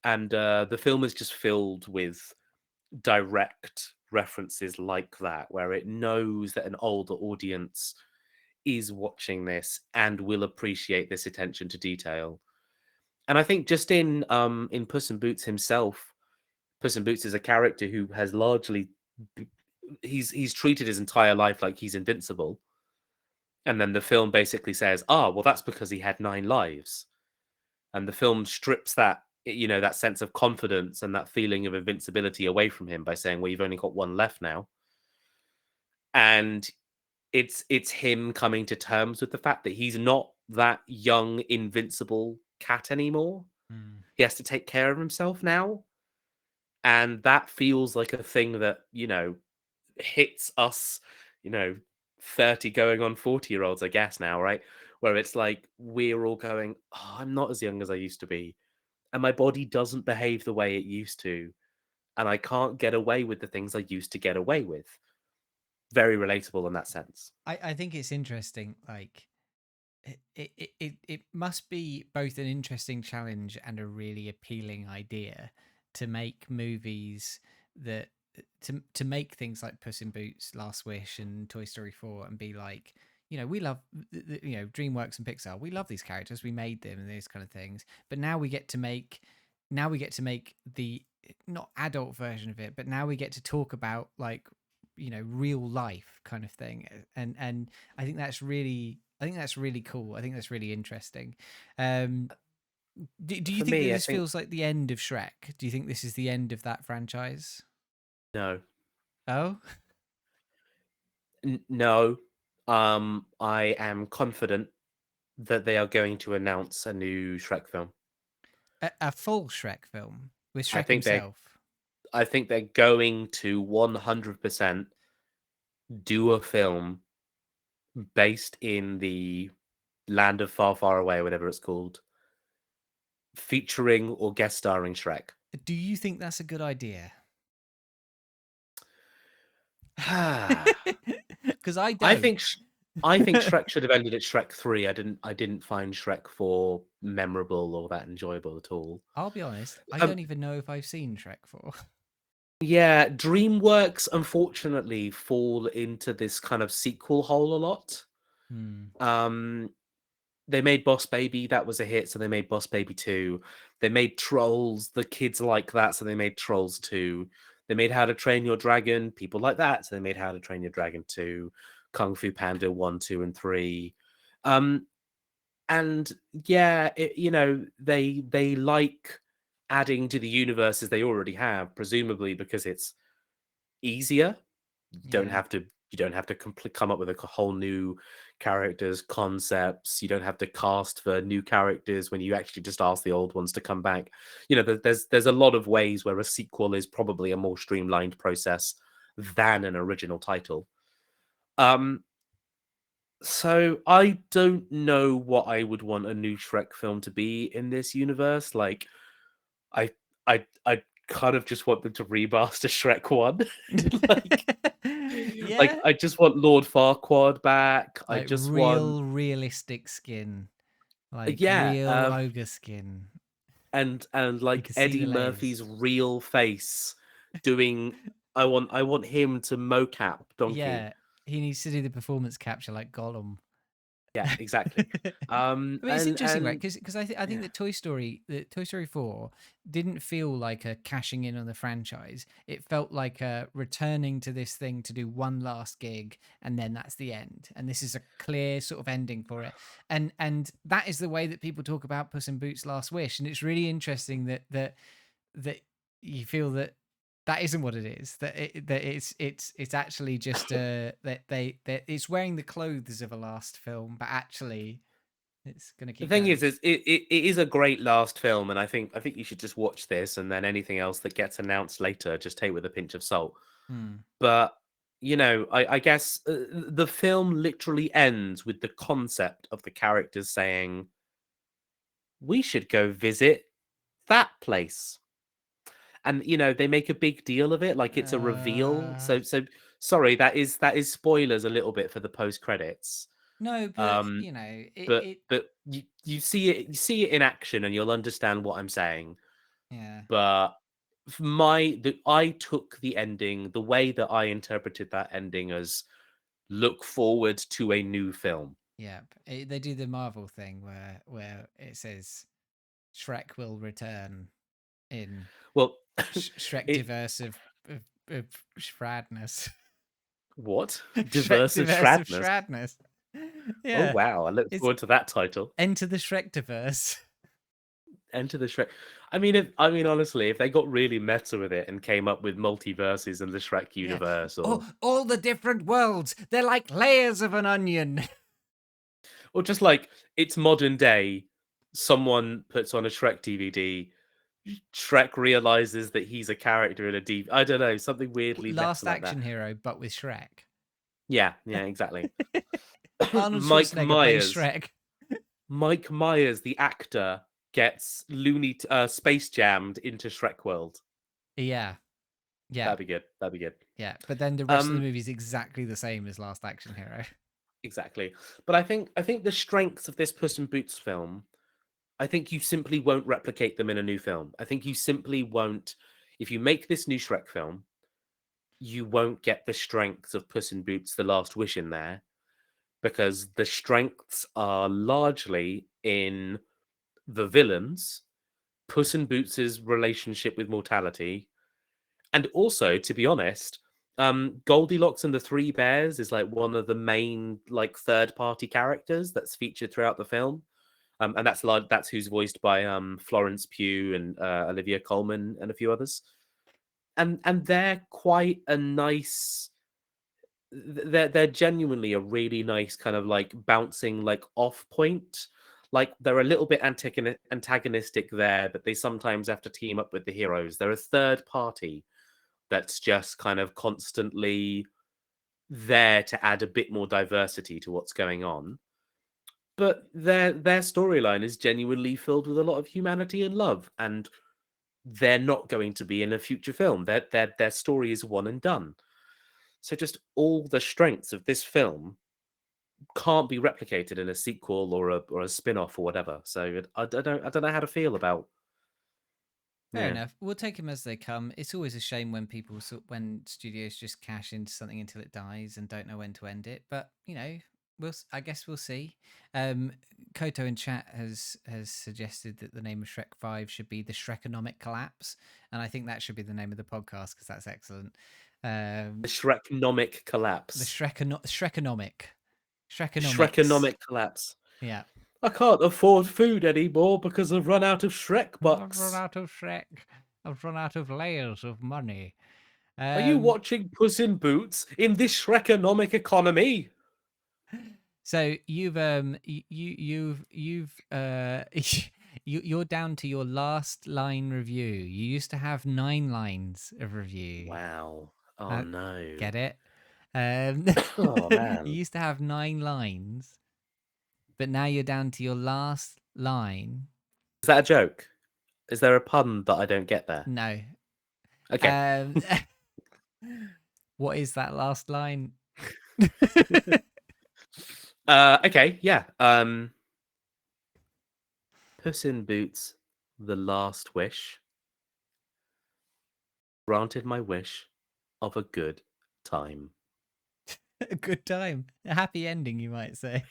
And the film is just filled with direct references like that, where it knows that an older audience is watching this and will appreciate this attention to detail. And I think just in Puss in Boots himself, Puss in Boots is a character who has largely b- he's treated his entire life like he's invincible. And then the film basically says, "Ah, well, that's because he had 9 lives." And the film strips that that sense of confidence and that feeling of invincibility away from him by saying, "Well, you've only got one left now." And it's him coming to terms with the fact that he's not that young, invincible cat anymore. Mm. He has to take care of himself now. And that feels like a thing that, hits us, you know, 30 going on 40-year-olds, I guess now, right? Where it's like we're all going, "Oh, I'm not as young as I used to be. And my body doesn't behave the way it used to. And I can't get away with the things I used to get away with." Very relatable in that sense. I think it's interesting. Like, it must be both an interesting challenge and a really appealing idea to make movies that to make things like Puss in Boots, Last Wish, and Toy Story 4, and be like, we love DreamWorks and Pixar. We love these characters. We made them and these kind of things. But now we get to make the not adult version of it, but now we get to talk about like real life kind of thing, and I think that's really cool. I think that's really interesting. um do you For think that me, I this think feels like the end of Shrek? Do you think this is the end of that franchise? no. Oh. No. I am confident that they are going to announce a new Shrek film. A full Shrek film with I Shrek think they're himself? I think they're going to 100% do a film based in the land of far, far away, whatever it's called, featuring or guest starring Shrek. Do you think that's a good idea? I Because I don't. think I think Shrek should have ended at Shrek 3. I didn't find Shrek 4 memorable or that enjoyable at all. I'll be honest, I Um, don't even know if I've seen Shrek 4. yeah, DreamWorks unfortunately fall into this kind of sequel hole a lot. Hmm. Um, they made Boss Baby, that was a hit, so they made Boss Baby 2. They made Trolls, the kids like that, so they made Trolls 2. They made How to Train Your Dragon, people like that, so they made How to Train Your Dragon 2, Kung Fu Panda 1, 2, and 3. Um, and yeah, they like adding to the universes they already have, presumably because it's easier. Don't Yeah. have to you don't have to come up with a whole new characters, concepts. You don't have to cast for new characters when you actually just ask the old ones to come back. There's a lot of ways where a sequel is probably a more streamlined process than an original title. Um, so I don't know what I would want a new Shrek film to be in this universe. Like, I I kind of just want them to remaster Shrek 1. like like Yeah. I just want Lord Farquaad back. I Like just want real realistic skin, like yeah, real ogre skin. and You like can see the Eddie layers. Murphy's real face doing I want him to mocap Donkey. Yeah, he needs to do the performance capture like Gollum. Yeah, exactly. I mean, it's interesting, right? And Because I think yeah. that Toy Story 4 didn't feel like a cashing in on the franchise. It felt like a returning to this thing to do one last gig, and then that's the end. And this is a clear sort of ending for it. And that is the way that people talk about Puss in Boots: Last Wish. And it's really interesting that you feel that that isn't what it is. That it's actually just that it's wearing the clothes of a last film, but actually it's gonna The keep thing going. is it is a great last film, and I think you should just watch this, and then anything else that gets announced later, just take with a pinch of salt. Hmm. But I guess the film literally ends with the concept of the characters saying, "We should go visit that place," and they make a big deal of it, like it's a reveal. Uh, So sorry, that is spoilers a little bit for the post credits. no, but Um, it but it but you see it in action, and you'll understand what I'm saying. yeah. But I took the ending, the way that I interpreted that ending, as look forward to a new film. Yeah, they do the Marvel thing where it says Shrek will return in Well, Shrek it diverse of, of Shradness. what? Shrek Diverse of diverse of Shradness. Shradness. Oh Yeah, wow, I look it's forward to that title. Enter the Shrek diverse. Enter the Shrek. Honestly, if they got really meta with it and came up with multiverses in the Shrek Yeah. universe, All the different worlds. They're like layers of an onion. or just like it's modern day, someone puts on a Shrek DVD. Shrek realizes that he's a character in a deep. I don't know, something weirdly Last meta like that. action hero, but with Shrek. Yeah, exactly. Arnold Mike Schwarzenegger plays Myers. Shrek. Mike Myers, the actor, gets Space Jammed into Shrek World. Yeah. Yeah. That'd be good. That'd be good. Yeah. But then the rest of the movie is exactly the same as Last Action Hero. Exactly. But I think the strengths of this Puss in Boots film, I think you simply won't replicate them in a new film. I think you simply won't. If you make this new Shrek film, you won't get the strengths of Puss in Boots: The Last Wish in there, because the strengths are largely in the villains, Puss in Boots's relationship with mortality, and also, to be honest, Goldilocks and the Three Bears is like one of the main like third party characters that's featured throughout the film. And that's who's voiced by Florence Pugh and Olivia Colman and a few others. And they're quite a nice. They're genuinely a really nice kind of like bouncing like off point. Like they're a little bit antagonistic there, but they sometimes have to team up with the heroes. They're a third party that's just kind of constantly there to add a bit more diversity to what's going on. But their storyline is genuinely filled with a lot of humanity and love, and they're not going to be in a future film. Their story is one and done. So just all the strengths of this film can't be replicated in a sequel or a spin-off or whatever. So I don't know how to feel about. Fair Yeah, enough. We'll take them as they come. It's always a shame when when studios just cash into something until it dies and don't know when to end it. But I guess we'll see. Um, Koto in chat has suggested that the name of Shrek 5 should be the Shrekonomic Collapse, and I think that should be the name of the podcast because that's excellent. the Um, Shreknomic the collapse. Shrekonomics. Shrekonomic collapse. Yeah. I can't afford food anymore because I've run out of Shrek I've run bucks. out of Shrek. I've run out of layers of money. Are you Um, watching Puss in Boots in this Shrekonomic economy? So you've you're down to your last line review. You used to have 9 lines of review. Wow. Oh Uh, no. get it? Um, Oh you man. used to have 9 lines, but now you're down to your last line. Is that a joke? Is there a pun that I don't get there? No. Okay. Um, what is that last line? Okay, yeah. Puss in Boots, The Last Wish. Granted my wish of a good time. A good time. A happy ending, you might say.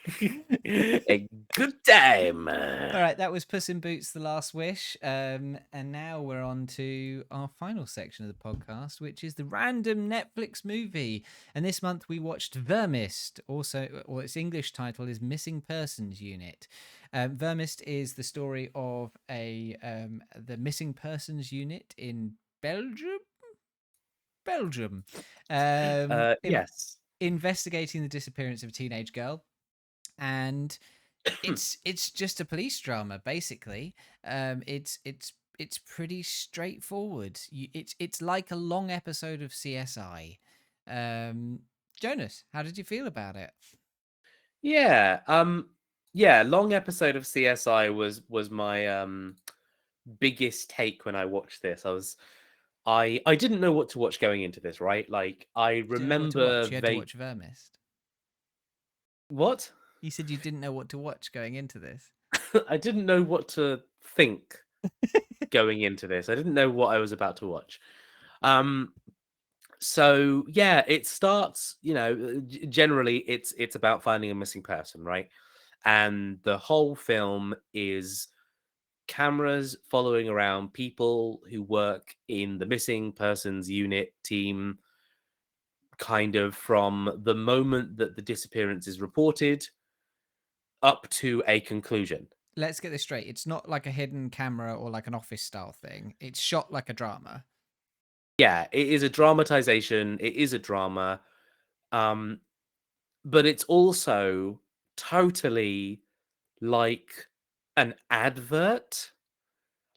A good time. All right, that was Puss in Boots: The Last Wish, and now we're on to our final section of the podcast, which is the random Netflix movie. And this month we watched Vermist, or its English title is Missing Persons Unit. Vermist is the story of the Missing Persons Unit in Belgium. Yes. Investigating the disappearance of a teenage girl, and it's just a police drama basically. It's pretty straightforward. It's like a long episode of CSI. Jonas, how did you feel about it? Yeah. Yeah, long episode of CSI was my biggest take when I watched this. I didn't know what to watch going into this, right? Like I You didn't know what to watch. remember You had to watch Vermist. what? You said you didn't know what to watch going into this. I didn't know what to think going into this. I didn't know what I was about to watch. Um so yeah, it starts, generally it's about finding a missing person, right? And the whole film is cameras following around people who work in the missing persons unit team, kind of from the moment that the disappearance is reported up to a conclusion. let's get this straight. It's not like a hidden camera or like an office style thing. It's shot like a drama. Yeah, it is a dramatization. It is a drama. Um, but it's also totally like an advert.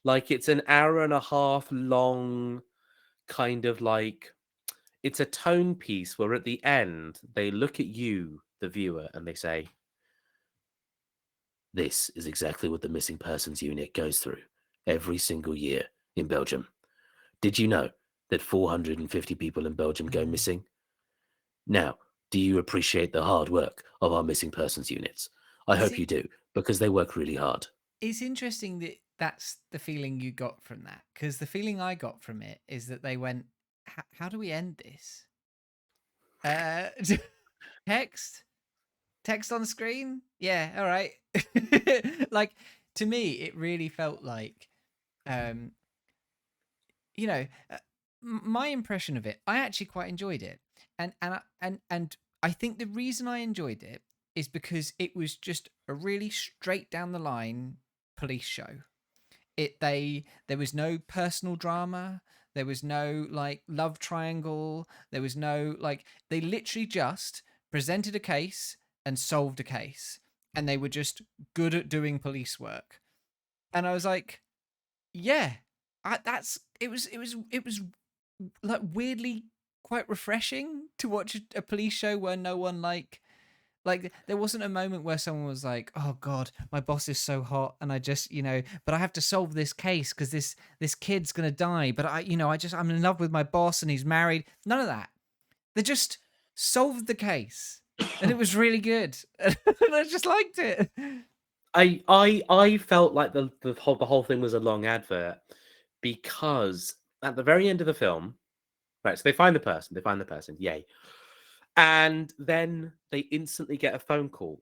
Like it's an hour and a half long, kind of like it's a tone piece where at the end they look at you, the viewer, and they say, "This is exactly what the missing persons unit goes through every single year in Belgium. Did you know that 450 people in Belgium go Mm. missing? Now, do you appreciate the hard work of our missing persons units? I Is hope it? you do, because they work really hard." It's interesting that that's the feeling you got from that, because the feeling I got from it is that they went, How do we end this? Uh, text, text on screen. Yeah, all right." Like to me, it really felt like, um, you know, my impression of it. I actually quite enjoyed it, and I think the reason I enjoyed it is because it was just a really straight down the line police show. There was no personal drama, there was no like love triangle, there was no like, they literally just presented a case and solved a case, and they were just good at doing police work. And I was like, yeah, that's it was like weirdly quite refreshing to watch a police show where no one like there wasn't a moment where someone was like, "Oh God, my boss is so hot, and I just, but I have to solve this case because this kid's gonna die. But I'm in love with my boss, and he's married." None of that. They just solved the case, and it was really good. And I just liked it. I felt like the whole thing was a long advert because at the very end of the film, right? So they find the person, yay, and then they instantly get a phone call,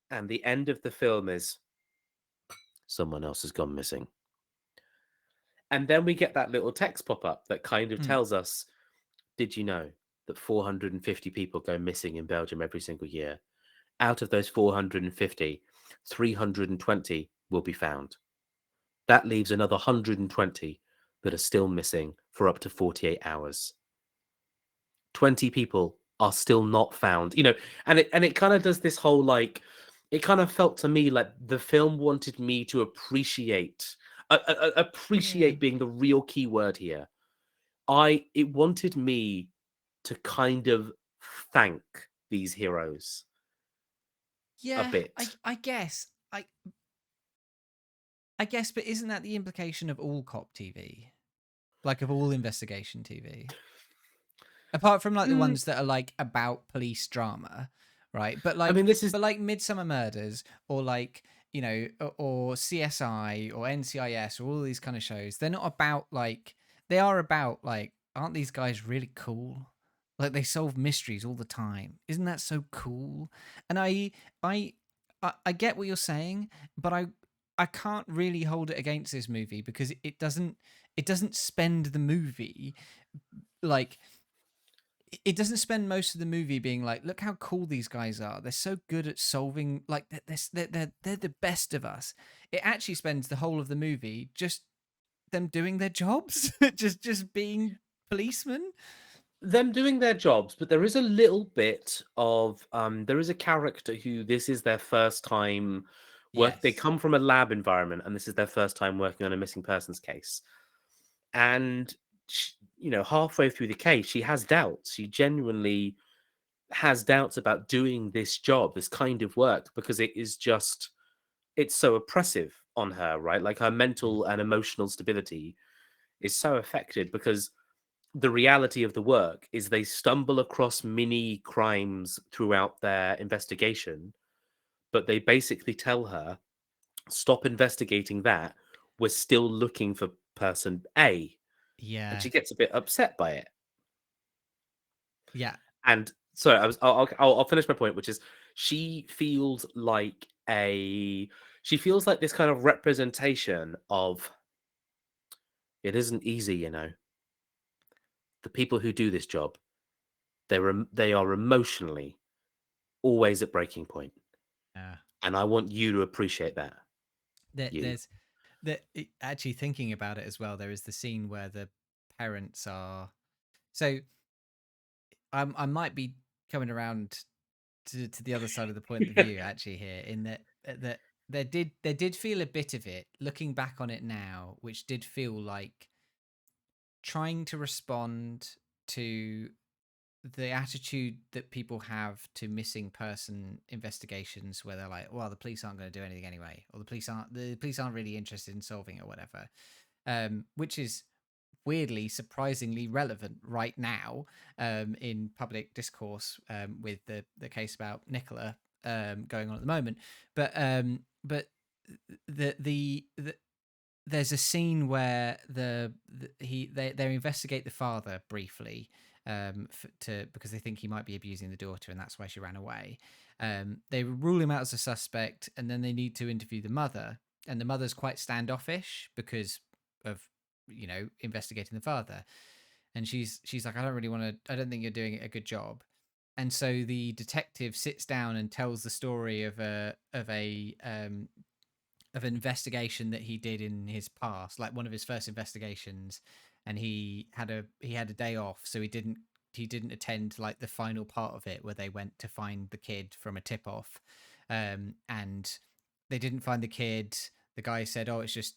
and the end of the film is someone else has gone missing, and then we get that little text pop up that kind of Mm, tells us, did you know that 450 people go missing in Belgium every single year? Out of those 450, 320 will be found. That leaves another 120 that are still missing for up to 48 hours. 20 people are still not found. And it kind of does this whole like it kind of felt to me like the film wanted me to yeah, appreciate being the real key word here. It wanted me to kind of thank these heroes a yeah. I bit. I guess I guess, but isn't that the implication of all cop TV? Like of all investigation TV? Apart from like the Mm, ones that are like about police drama, right? But I mean, like this is but like Midsummer Murders, or like, or CSI or NCIS, or all these kind of shows, they're not about like, they are about like, aren't these guys really cool? Like they solve mysteries all the time. Isn't that so cool? And I I get what you're saying, but I can't really hold it against this movie because it doesn't spend the movie like, it doesn't spend most of the movie being like, look how cool these guys are. They're so good at solving, like they're the best of us. It actually spends the whole of the movie just them doing their jobs, just being policemen. them doing their jobs, but there is a little bit of there is a character who this is their first time work. They Yes. come from a lab environment, and this is their first time working on a missing persons case. And halfway through the case, she has doubts. She genuinely has doubts about doing this job, this kind of work, because it's so oppressive on her, right? Like her Mm. mental and emotional stability is so affected because the reality of the work is they stumble across mini crimes throughout their investigation, but they basically tell her, stop investigating that. We're still looking for person A. And Yeah. she gets a bit upset by it. Yeah. And sorry, I'll finish my point, which is she feels like she feels like this kind of representation of it isn't easy, the people who do this job, they are emotionally always at breaking point. Yeah. And I want you to appreciate that. You. There's actually thinking about it as well. There is the scene where the parents are. So I might be coming around to the other side of the point of view actually here, in that there did feel a bit of it looking back on it now, which did feel like trying to respond to the attitude that people have to missing person investigations, where they're like, well, the police aren't going to do anything anyway, or the police aren't really interested in solving it or whatever, which is weirdly surprisingly relevant right now, in public discourse, with the case about Nicola, going on at the moment. But the there's a scene where they investigate the father briefly, because they think he might be abusing the daughter, and that's why she ran away. They rule him out as a suspect, and then they need to interview the mother, and the mother's quite standoffish because of investigating the father, and she's like, I don't think you're doing a good job. And so the detective sits down and tells the story of an investigation that he did in his past, like one of his first investigations, and he had a day off, so he didn't attend like the final part of it where they went to find the kid from a tip off, and they didn't find the kid. The guy said, "Oh, it's just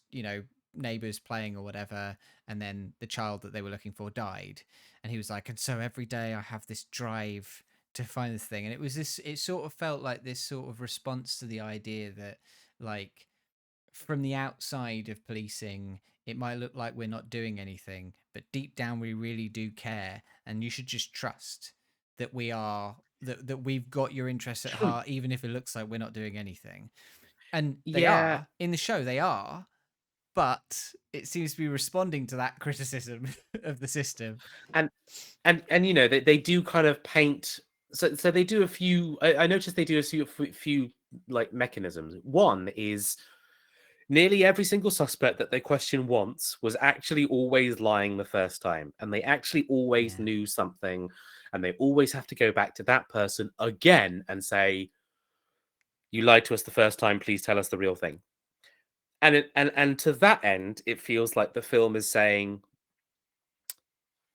neighbors playing or whatever," and then the child that they were looking for died, and he was like, "And so every day I have this drive to find this thing," and it sort of felt like this sort of response to the idea that, like, from the outside of policing, it might look like we're not doing anything, but deep down we really do care, and you should just trust that we've got your interests at heart, even if it looks like we're not doing anything. And they Yeah, are in the show, they are, but it seems to be responding to that criticism of the system. and they do kind of paint. So they do a few. I noticed they do a few like mechanisms. One is nearly every single suspect that they question once was actually always lying the first time, and they actually always Yeah, knew something, and they always have to go back to that person again and say, "You lied to us the first time. Please tell us the real thing." And to that end, it feels like the film is saying,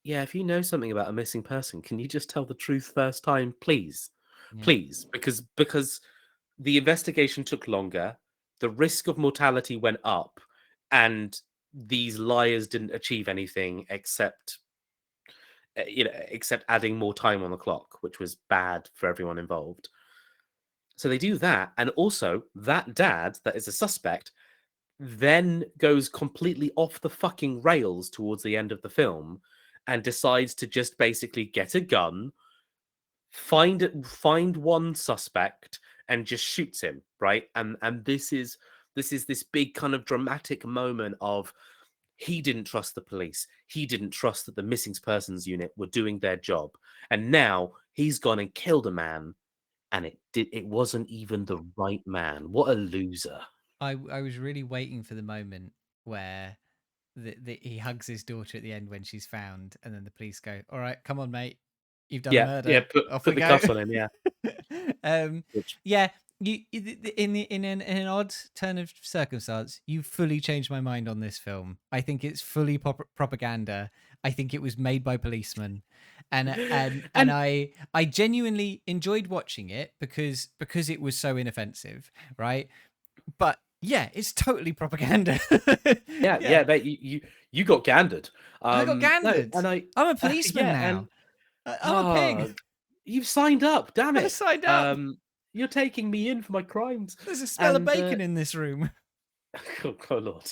"Yeah, if you know something about a missing person, can you just tell the truth first time, please, yeah. please?" Because the investigation took longer, the risk of mortality went up, and these liars didn't achieve anything except adding more time on the clock, which was bad for everyone involved. So they do that, and also that dad that is a suspect then goes completely off the fucking rails towards the end of the film and decides to just basically get a gun, find one suspect and just shoots him, right? And this is this big kind of dramatic moment of he didn't trust the police. He didn't trust that the missing persons unit were doing their job. And now he's gone and killed a man, and it wasn't even the right man. What a loser. I was really waiting for the moment where he hugs his daughter at the end when she's found, and then the police go, "All right, come on, mate, you've done a Yeah, yeah, murder. Off put we the go." cuffs on him, yeah. um, Which yeah, in an odd turn of circumstance, you fully changed my mind on this film. I think it's fully propaganda. I think it was made by policemen, and and I genuinely enjoyed watching it because it was so inoffensive, right? But yeah, it's totally propaganda. yeah, Yeah, yeah, mate, you got gandered. I got No, gandered. and I I'm a policeman yeah, and now. I'm a pig. you've signed up, damn I it. signed up. You're taking me in for my crimes. There's a smell of And bacon in this room. oh Lord.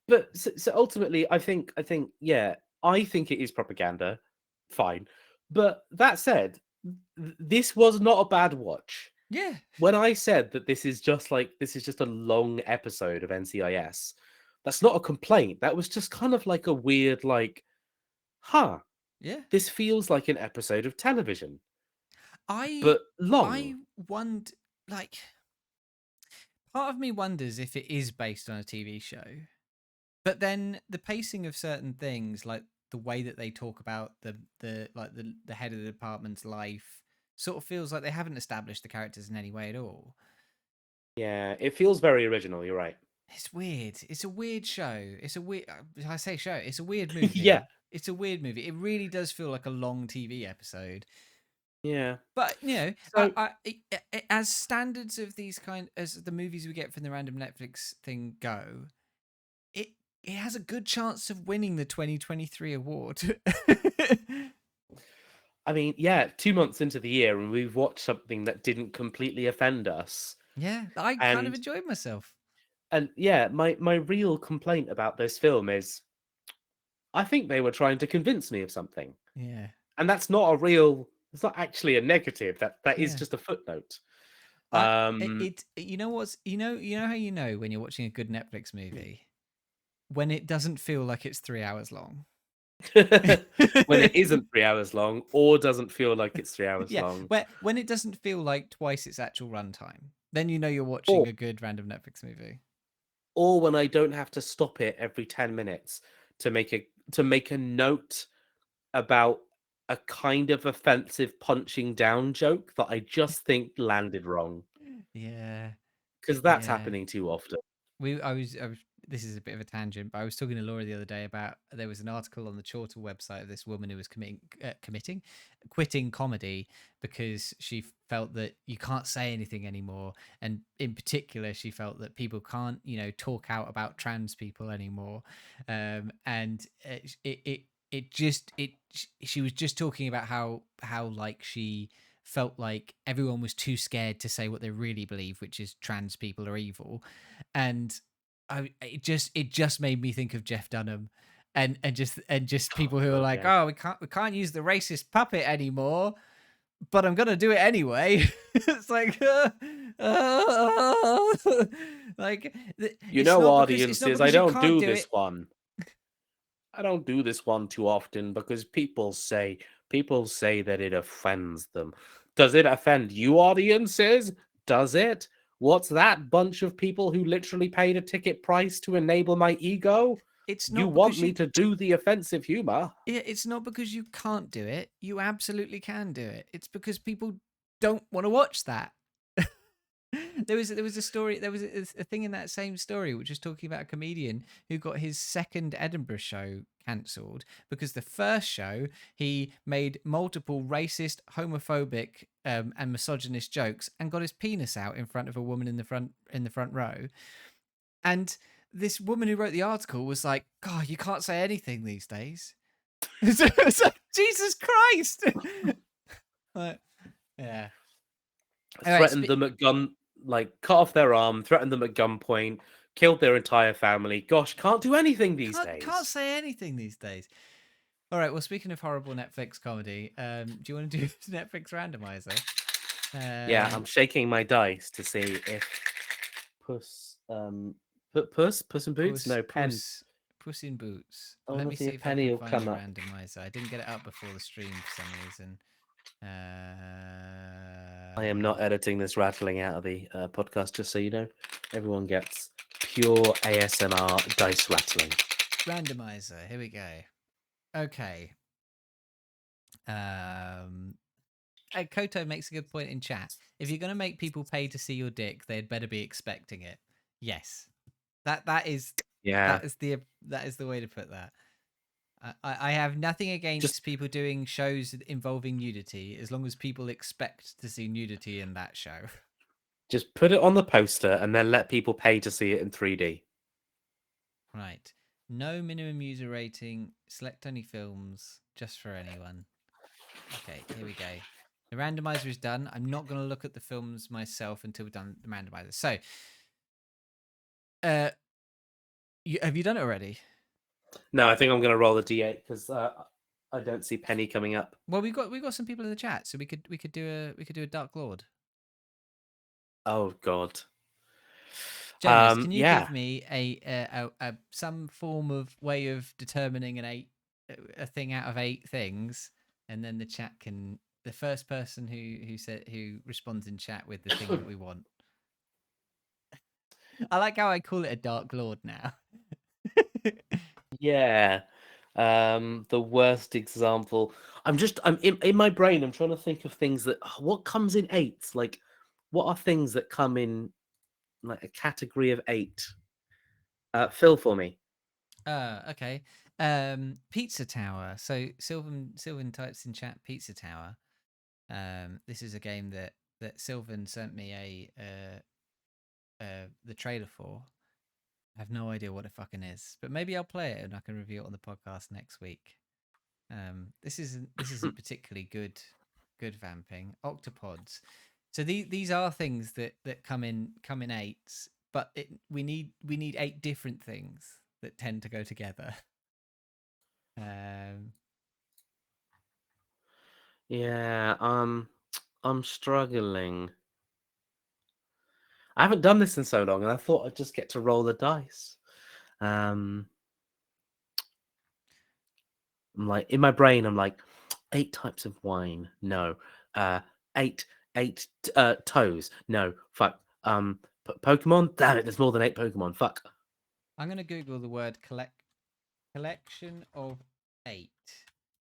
But so ultimately, I think, yeah, I think it is propaganda. Fine. But that said, this was not a bad watch. Yeah, When I said that this is just a long episode of NCIS, that's not a complaint. That was just kind of like a weird, like, huh, yeah. this feels like an episode of television, I but long. I wonder, like, part of me wonders if it is based on a TV show. But then the pacing of certain things, like the way that they talk about the head of the department's life, sort of feels like they haven't established the characters in any way at all. Yeah, it feels very original. You're right. It's weird. It's a weird show. It's a weird. I say show. It's a weird Yeah, movie. It's a weird movie. It really does feel like a long TV episode. yeah. But you know, So, as standards of these kind as the movies we get from the random Netflix thing go, it it has a good chance of winning the 2023 award. I mean, yeah, 2 months into the year, and we've watched something that didn't completely offend us. Yeah, I kind of And enjoyed myself. yeah, my real complaint about this film is I think they were trying to convince me of something. Yeah, And that's not a real it's not actually a negative. That is yeah. just a footnote. I Um it you know what's you know how you know when you're watching a good Netflix movie when it doesn't feel like it's 3 hours long. when it isn't 3 hours long or doesn't feel like it's 3 hours Yeah, long. when it doesn't feel like twice its actual runtime, then you know you're Or watching a good random Netflix movie. or when I don't have to stop it every 10 minutes to make a note about a kind of offensive punching down joke that I just think landed wrong. Yeah, Because that's yeah. happening too often. I was this is a bit of a tangent, but I was talking to Laura the other day about there was an article on the Chortle website of this woman who was quitting comedy because she felt that you can't say anything anymore, and in particular, she felt that people can't, you know, talk out about trans people anymore, and it just it she was just talking about how like she felt like everyone was too scared to say what they really believe, which is trans people are evil, and it just made me think of Jeff Dunham, and just people who are God, like, yeah. oh, we can't use the racist puppet anymore, but I'm gonna do it anyway. It's like, like You know, it's not audiences, I because you don't can't do do this it. one. I don't do this one too often because people say that it offends them. Does it offend you, audiences? Does it? What's that bunch of people who literally paid a ticket price to enable my ego? It's You not want because me you to do the offensive humor? it's not because you can't do it. You absolutely can do it. It's because people don't want to watch that. There was a story. There was a thing in that same story which was talking about a comedian who got his second Edinburgh show cancelled because the first show he made multiple racist, homophobic, and misogynist jokes and got his penis out in front of a woman in the front row. And this woman who wrote the article was like, "God, you can't say anything these days." It's like, Jesus Christ! Like, yeah. All right. Threatened them at gun, like cut off their arm, threatened them at gunpoint, killed their entire family. Gosh, can't do anything these Can't days. say anything these days. All right. Well, speaking of horrible Netflix comedy, do you want to do Netflix randomizer? Yeah, I'm shaking my dice to see if Puss, Puss in Boots? Puss, No, Pen. Puss, Puss in Boots. I Let want me to see see if if I Penny can will find the come up. randomizer. I didn't get it up before the stream for some reason. I am not editing this rattling out of the podcast, just so you know. Everyone gets pure ASMR dice rattling. Randomizer. Here we go. Okay. Koto makes a good point in chat. If you're going to make people pay to see your dick, they'd better be expecting it. Yes, that is Yeah, that is the way to put that. I have nothing just against people doing shows involving nudity as long as people expect to see nudity in that show. just put it on the poster and then let people pay to see it in 3D. Right. No minimum user rating. Select only films. Just for anyone. Okay, here we go. The randomizer is done. I'm not going to look at the films myself until we've done the randomizer. So, uh, have you done it already? No, I think I'm going to roll the D8 because I don't see Penny coming up. Well, we got some people in the chat, so we could do a Dark Lord. Oh God. Jonas, can you Yeah. give me a some form of way of determining a thing out of 8 things, and then the first person who responds in chat with the thing that we want. I like how I call it a Dark Lord now. Yeah. The worst example. I'm in my brain. I'm trying to think of things that what comes in eights. Like, what are things that come in like a category of 8. Phil for me. Okay. Pizza Tower. So Sylvan types in chat Pizza Tower. This is a game that Sylvan sent me the trailer for. I have no idea what it fucking is, but maybe I'll play it and I can review it on the podcast next week. This isn't particularly good vamping. Octopods. So these are things that come in 8s, but we need 8 different things that tend to go together. Yeah, I'm struggling. I haven't done this in so long, and I thought I'd just get to roll the dice. I'm like, in my brain, I'm like, 8 types of wine. No. 8 toes. No. Fuck. Pokemon. Damn it! There's more than 8 Pokemon. Fuck. I'm gonna Google the word collection of 8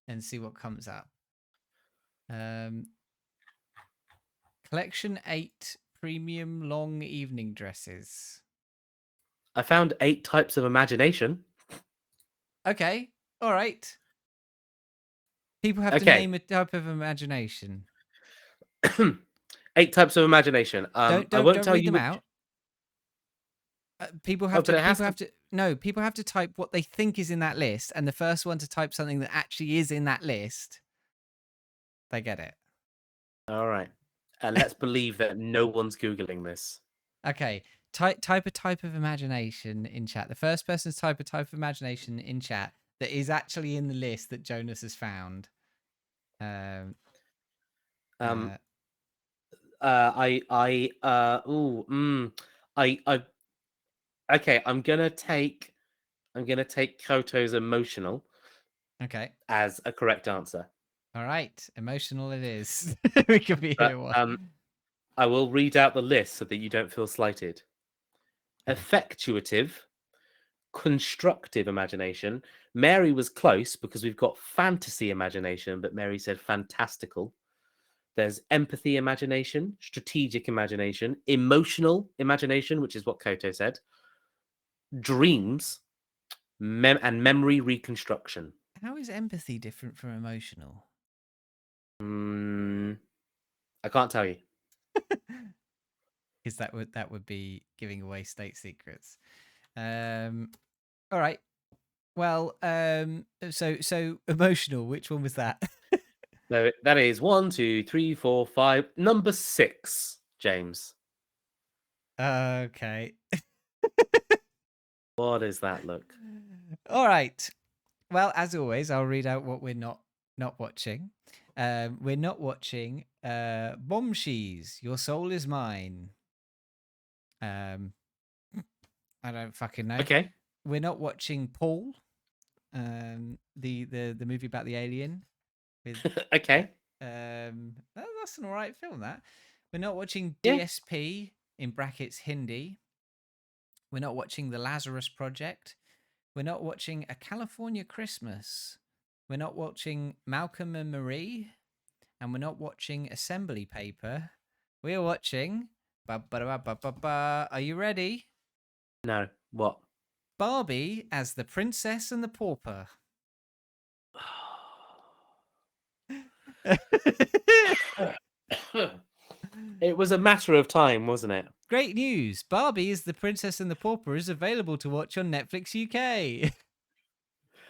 and see what comes up. Collection 8 premium long evening dresses. I found 8 types of imagination. Okay, all right. People have to name a type of imagination. 8 types of imagination. I won't Don't tell read you them which. out. People have But to. it has People have to. No, people have to type what they think is in that list, and the first one to type something that actually is in that list, they get it. All right. And let's believe that no one's Googling this. Okay. Type a type of imagination in chat. The first person to type a type of imagination in chat that is actually in the list that Jonas has found. Okay, I'm gonna take Koto's emotional Okay. as a correct answer. All right. Emotional it is. We could be But here one. I will read out the list so that you don't feel slighted. Okay. Effectuative, constructive imagination. Mary was close because we've got fantasy imagination, but Mary said fantastical. There's empathy imagination, strategic imagination, emotional imagination, which is what Koto said, dreams, and memory reconstruction. How is empathy different from emotional? I can't tell you. Because that would be giving away state secrets. All right. Well, so emotional. Which one was that? So that is 1, 2, 3, 4, 5. Number 6, James. Okay. What does that look? All right. Well, as always, I'll read out what we're not watching. We're not watching Bombshees, Your Soul Is Mine. I don't fucking know. Okay. We're not watching Paul, the movie about the alien. With Okay. that's an alright film. That we're not watching Yeah. DSP in brackets Hindi. We're not watching The Lazarus Project. We're not watching A California Christmas. We're not watching Malcolm and Marie. And we're not watching Assembly Paper. We're watching. Are you ready? No. What? Barbie as the Princess and the Pauper. It was a matter of time, wasn't it? Great news! Barbie is the Princess and the Pauper is available to watch on Netflix UK.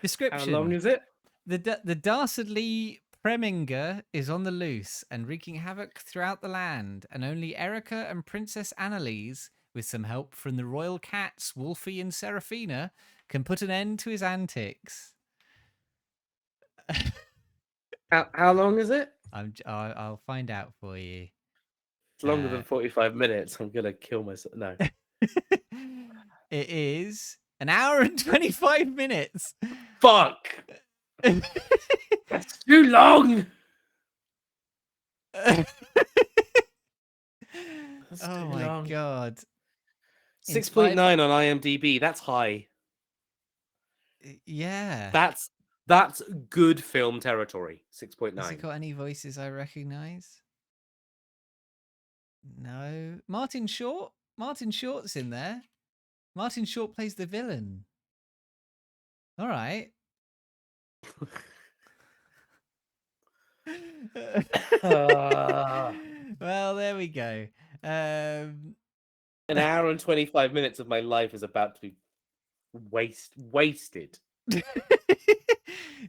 Description. How long is it? The dastardly Preminger is on the loose and wreaking havoc throughout the land, and only Erica and Princess Annalise, with some help from the royal cats Wolfie and Seraphina, can put an end to his antics. How long is it? I'll find out for you. It's longer than 45 minutes. I'm gonna kill myself. No. It is an hour and 25 minutes. Fuck. That's too long. Oh my god. 6.9 on IMDb. That's high. Yeah. That's good film territory. 6.9. Has it got any voices I recognize? No. Martin Short? Martin Short's in there. Martin Short plays the villain. All right. Uh, Well, there we go. an hour and 25 minutes of my life is about to be wasted.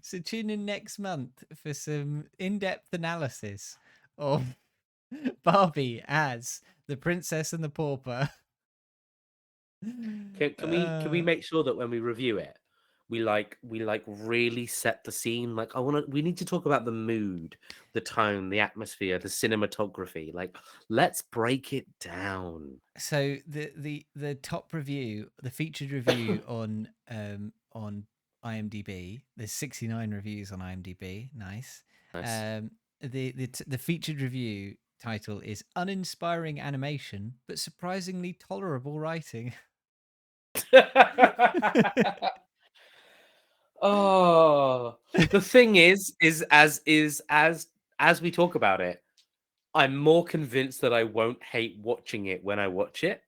So tune in next month for some in-depth analysis of Barbie as the Princess and the Pauper. Can we make sure that when we review it, we really set the scene? Like, we need to talk about the mood, the tone, the atmosphere, the cinematography. Like, let's break it down. So the top review, the featured review on IMDb. There's 69 reviews on IMDb. Nice. Nice. The featured review title is uninspiring animation but surprisingly tolerable writing. Oh, the thing is as we talk about it, I'm more convinced that I won't hate watching it when I watch it.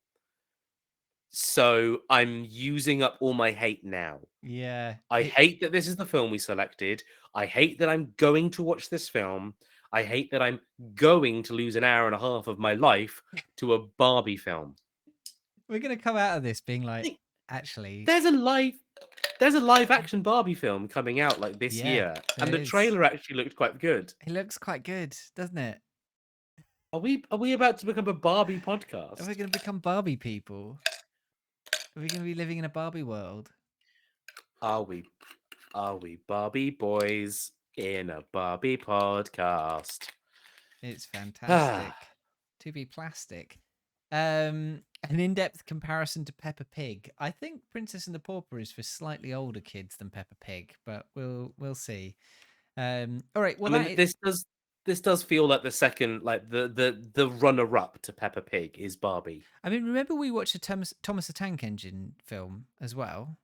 So I'm using up all my hate now. Yeah, I hate that this is the film we selected. I hate that I'm going to watch this film. I hate that I'm going to lose an hour and a half of my life to a Barbie film. we're gonna come out of this being like, actually, There's a live there's a live action Barbie film coming out like this yeah, year, there and the is. trailer actually looked quite good. It looks quite good, doesn't it? Are we about to become a Barbie Are we podcast? gonna become Barbie people? Are we gonna be living in a Barbie world? Are we are we Barbie boys in a Barbie podcast? It's Ah, fantastic. To be plastic. An in-depth comparison to Peppa Pig. I think Princess and the Pauper is for slightly older kids than Peppa Pig, but we'll see. All right. Well, I mean this does feel like the second, like the runner up to Peppa Pig is Barbie. I mean, remember we watched a Thomas the Tank Engine film as well.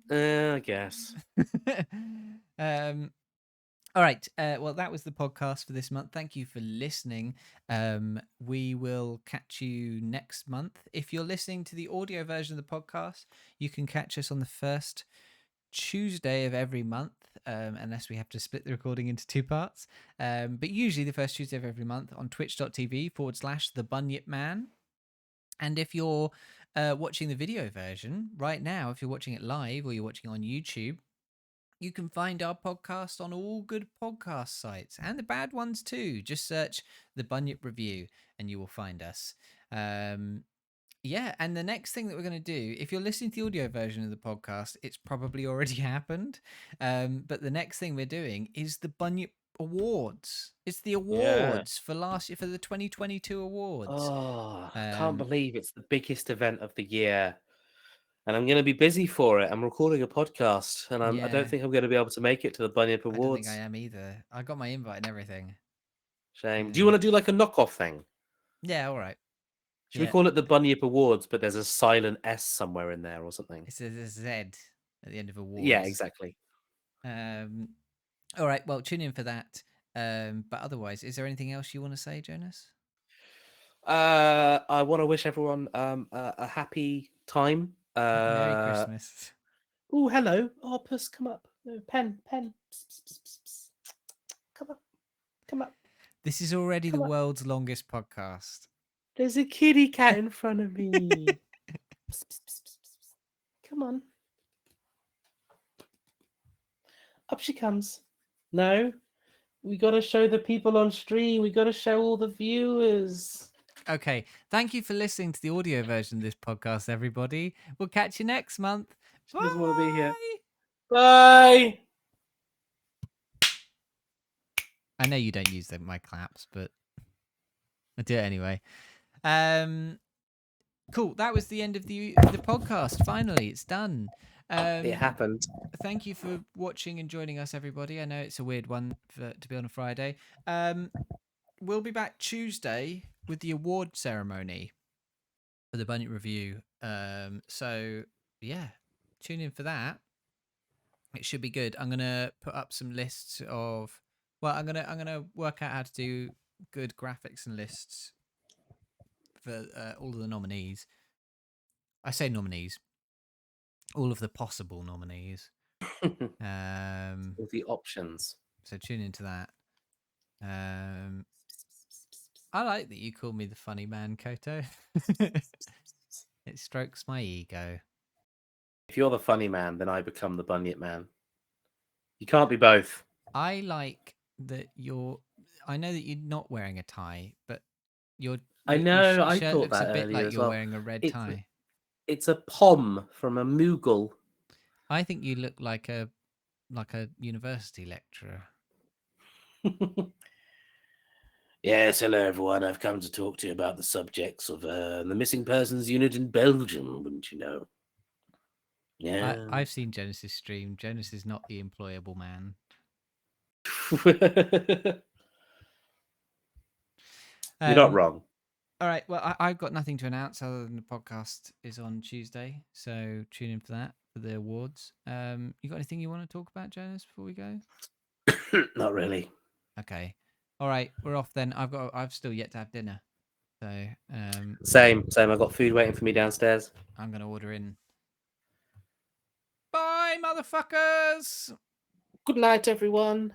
I guess. um, All right. Well, that was the podcast for this month. Thank you for listening. We will catch you next month. If you're listening to the audio version of the podcast, you can catch us on the first Tuesday of every month, unless we have to split the recording into two parts. But usually the first Tuesday of every month on twitch.tv/the Bunyip Man. And if you're watching the video version right now, if you're watching it live or you're watching it on YouTube, you can find our podcast on all good podcast sites and the bad ones too. Just search the Bunyip Review and you will find us. Yeah, and the next thing that we're going to do, if you're listening to the audio version of the podcast, it's probably already happened. But the next thing we're doing is the Bunyip Awards. It's the Yeah. awards for last year, for the 2022 awards. Oh, I can't Um, believe it's the biggest event of the year, and I'm going to be busy for it. I'm recording a podcast, and I don't yeah, think I'm going to be able to make it to the Bunyip I don't think I Awards. am either. I got my invite and everything. Shame. Do you Um, want to do like a knockoff thing? yeah, all right. Should we Yeah, call it the Bunyip Awards, but there's a silent S somewhere in there or something? it's a Z at the end of Yeah, awards. exactly. Um, all right. Well, tune in for that. But otherwise, is there anything else you want to say, Jonas? I want to wish everyone a happy time. Merry Christmas. Oh, hello. Oh, Puss, come up. Pen, pen. Psst, psst, psst, psst, psst. Come up, come up, This is already the come up. world's longest podcast. There's a kitty cat in front of me. Psst, psst, psst, psst, psst. Come on. Up she comes. No, we got to show the people on stream. We got to show all the viewers. Okay. Thank you for listening to the audio version of this podcast, everybody. We'll catch you next month. She doesn't want to be here. Bye. Bye. I know you don't use my claps, but I do it anyway. Cool. That was the end of the podcast. Finally, it's done. It happened. Thank you for watching and joining us, everybody. I know it's a weird one to be on a Friday. We'll be back Tuesday with the award ceremony for the Bunyip Review. So yeah, tune in for that. It should be good. I'm gonna put up some lists of. Well, I'm gonna work out how to do good graphics and lists for all of the nominees. I say nominees, all of the possible nominees. All the options. So tune into that. I like that you call me the funny man, Koto. It strokes my ego. If you're the funny man, then I become the Bunyip man. You can't be both. I like that you're. I know that you're not wearing a tie, but your I your, know. your I shirt thought looks a that bit earlier like as you're well. wearing a red tie. It's a pom from a Moogle. I think you look like a university lecturer. Yes, hello everyone. I've come to talk to you about the subjects of the missing persons unit in Belgium, wouldn't you know? Yeah. I've seen Genesis stream. Genesis is not the employable man. You're not wrong. All right. Well, I've got nothing to announce other than the podcast is on Tuesday, so tune in for that for the awards. You got anything you want to talk about, Jonas, before we go? Not really. Okay. All right, we're off then. I've still yet to have dinner, so Same. I've got food waiting for me downstairs. I'm gonna order in. Bye, motherfuckers. Good night, everyone.